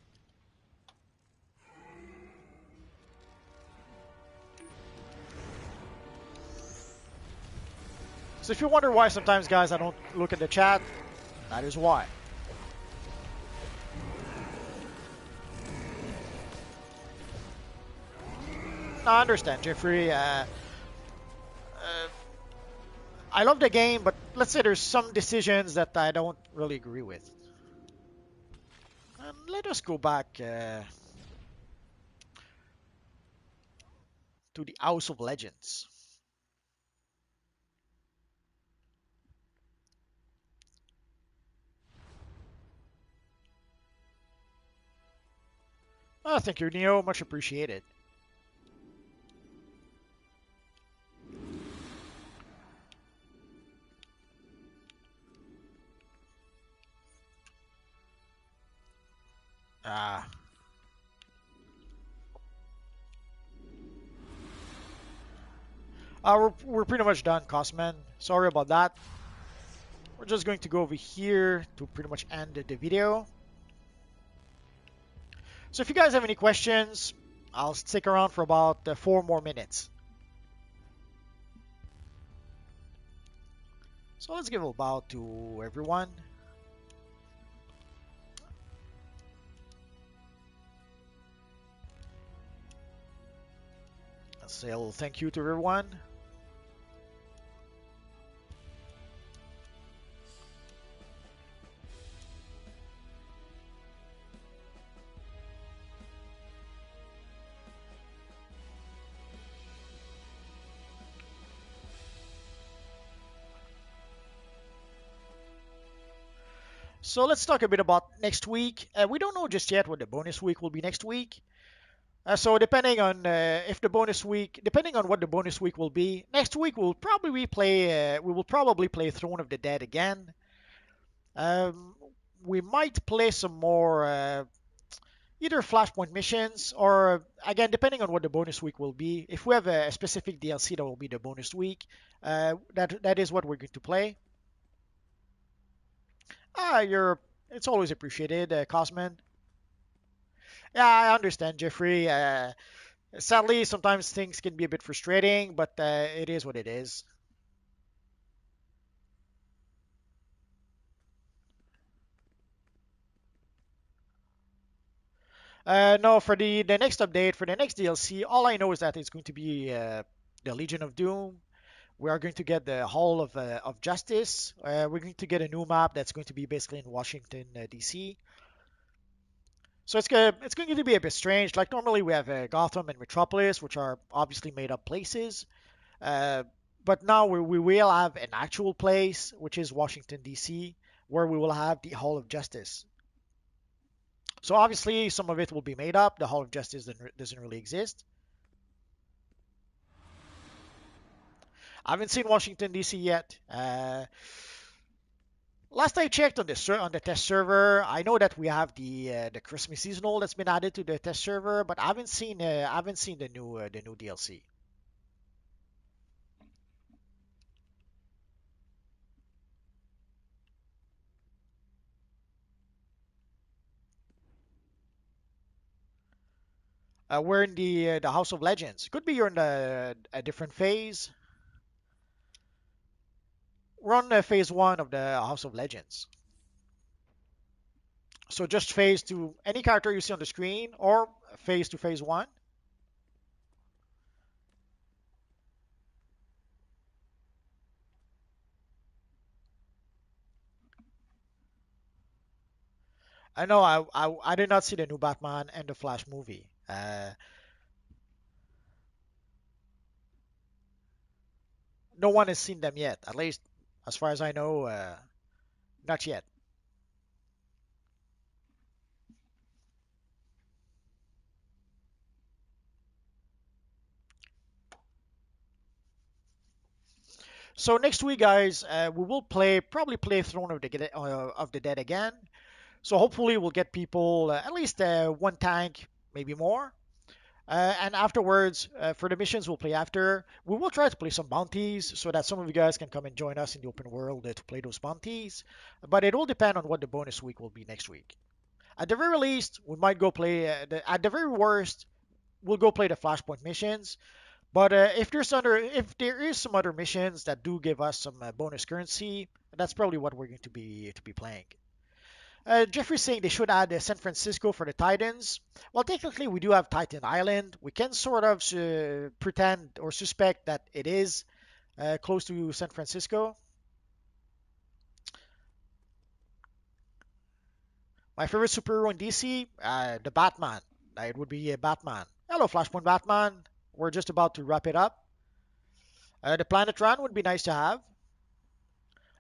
So if you wonder why sometimes, guys, I don't look at the chat, that is why. No, I understand, Jeffrey. I love the game, but let's say there's some decisions that I don't really agree with. Let us go back to the House of Legends. Oh, thank you, Neo. Much appreciated. Ah. We're pretty much done, Cosman. Sorry about that. We're just going to go over here to pretty much end the video. So if you guys have any questions, I'll stick around for about 4 more minutes. So let's give a bow to everyone. Let's say a little thank you to everyone. So let's talk a bit about next week. We don't know just yet what the bonus week will be next week. So depending on if the bonus week, depending on what the bonus week will be, next week we'll probably play. We will probably play Throne of the Dead again. We might play some more either Flashpoint missions or again depending on what the bonus week will be. If we have a specific DLC that will be the bonus week, that is what we're going to play. It's always appreciated, Cosman. Yeah, I understand, Jeffrey. Sadly, sometimes things can be a bit frustrating, but it is what it is. No, for the next update, for the next DLC, all I know is that it's going to be the Legion of Doom. We are going to get the Hall of Justice. We're going to get a new map that's going to be basically in Washington, D.C. So it's going to be a bit strange. Like normally we have Gotham and Metropolis, which are obviously made up places. Uh, but now we will have an actual place, which is Washington, D.C., where we will have the Hall of Justice. So obviously some of it will be made up. The Hall of Justice doesn't really exist. I haven't seen Washington, D.C. yet. Last I checked on the test server, I know that we have the Christmas seasonal that's been added to the test server, but I haven't seen the new DLC. We're in the House of Legends. Could be you're in a different phase. We're on phase 1 of the House of Legends. So just phase to any character you see on the screen, or phase to phase 1. I know I did not see the new Batman and the Flash movie. No one has seen them yet, at least as far as I know, not yet. So next week, guys, we will probably play Throne of the Dead again. So hopefully we'll get people at least one tank, maybe more. And afterwards, for the missions we'll play after, we will try to play some bounties so that some of you guys can come and join us in the open world to play those bounties. But it all depends on what the bonus week will be next week. At the very least, we might go play. At the very worst, we'll go play the Flashpoint missions. But if there is some other missions that do give us some bonus currency, that's probably what we're going to be playing. Jeffrey's saying they should add San Francisco for the Titans. Well, technically, we do have Titan Island. We can sort of pretend or suspect that it is close to San Francisco. My favorite superhero in DC, the Batman. It would be Batman. Hello, Flashpoint Batman. We're just about to wrap it up. The Planet Run would be nice to have.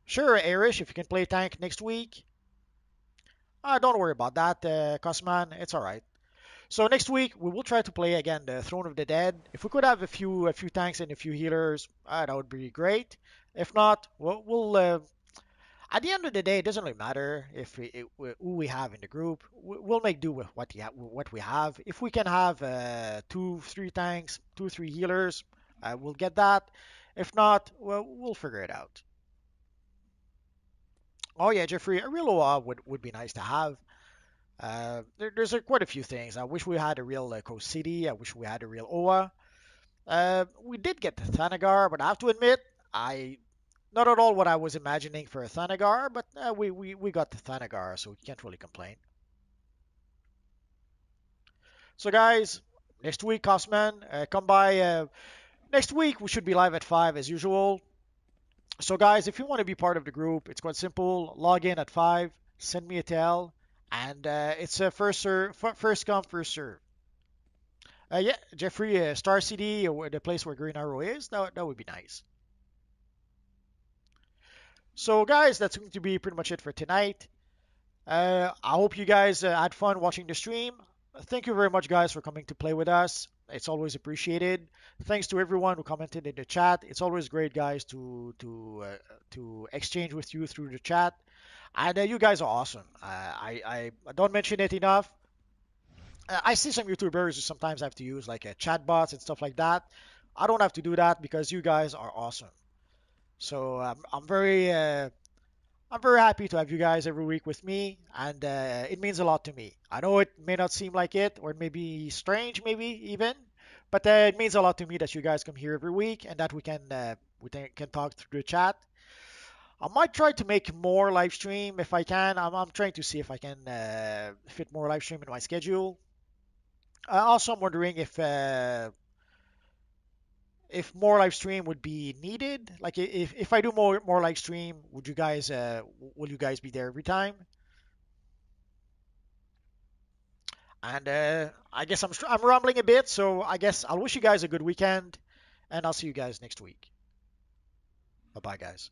Sure, Irish, if you can play tank next week. Don't worry about that, Cosman. It's all right. So next week we will try to play again the Throne of the Dead. If we could have a few tanks and a few healers, that would be great. If not, we'll at the end of the day, it doesn't really matter if who we have in the group. We'll make do with what we have. If we can have 2, 3 tanks, 2, 3 healers, we'll get that. If not, well, we'll figure it out. Oh yeah, Jeffrey, a real OA would be nice to have. There's quite a few things. I wish we had a real Coast City. I wish we had a real OA. We did get the Thanagar, but I have to admit, I not at all what I was imagining for a Thanagar, but we got the Thanagar, so we can't really complain. So guys, next week, Cosman, come by. Next week we should be live at 5 as usual. So guys, if you want to be part of the group, it's quite simple. Log in at 5, send me a tell, and it's a first come, first serve. Yeah, Jeffrey, Star City, or the place where Green Arrow is, that would be nice. So guys, that's going to be pretty much it for tonight. I hope you guys had fun watching the stream. Thank you very much, guys, for coming to play with us. It's always appreciated. Thanks to everyone who commented in the chat. It's always great, guys, to exchange with you through the chat. And you guys are awesome. I don't mention it enough. I see some YouTubers who sometimes have to use like chatbots and stuff like that. I don't have to do that because you guys are awesome. So I'm very happy to have you guys every week with me, and it means a lot to me. I know it may not seem like it, or it may be strange, maybe even, but it means a lot to me that you guys come here every week and that we can talk through the chat. I might try to make more live stream if I can. I'm trying to see if I can fit more live stream in my schedule. Also, I'm wondering if more live stream would be needed. Like if I do more live stream, would you guys will you guys be there every time? And I guess I'm rambling a bit, so I guess I'll wish you guys a good weekend, and I'll see you guys next week. Bye bye, guys.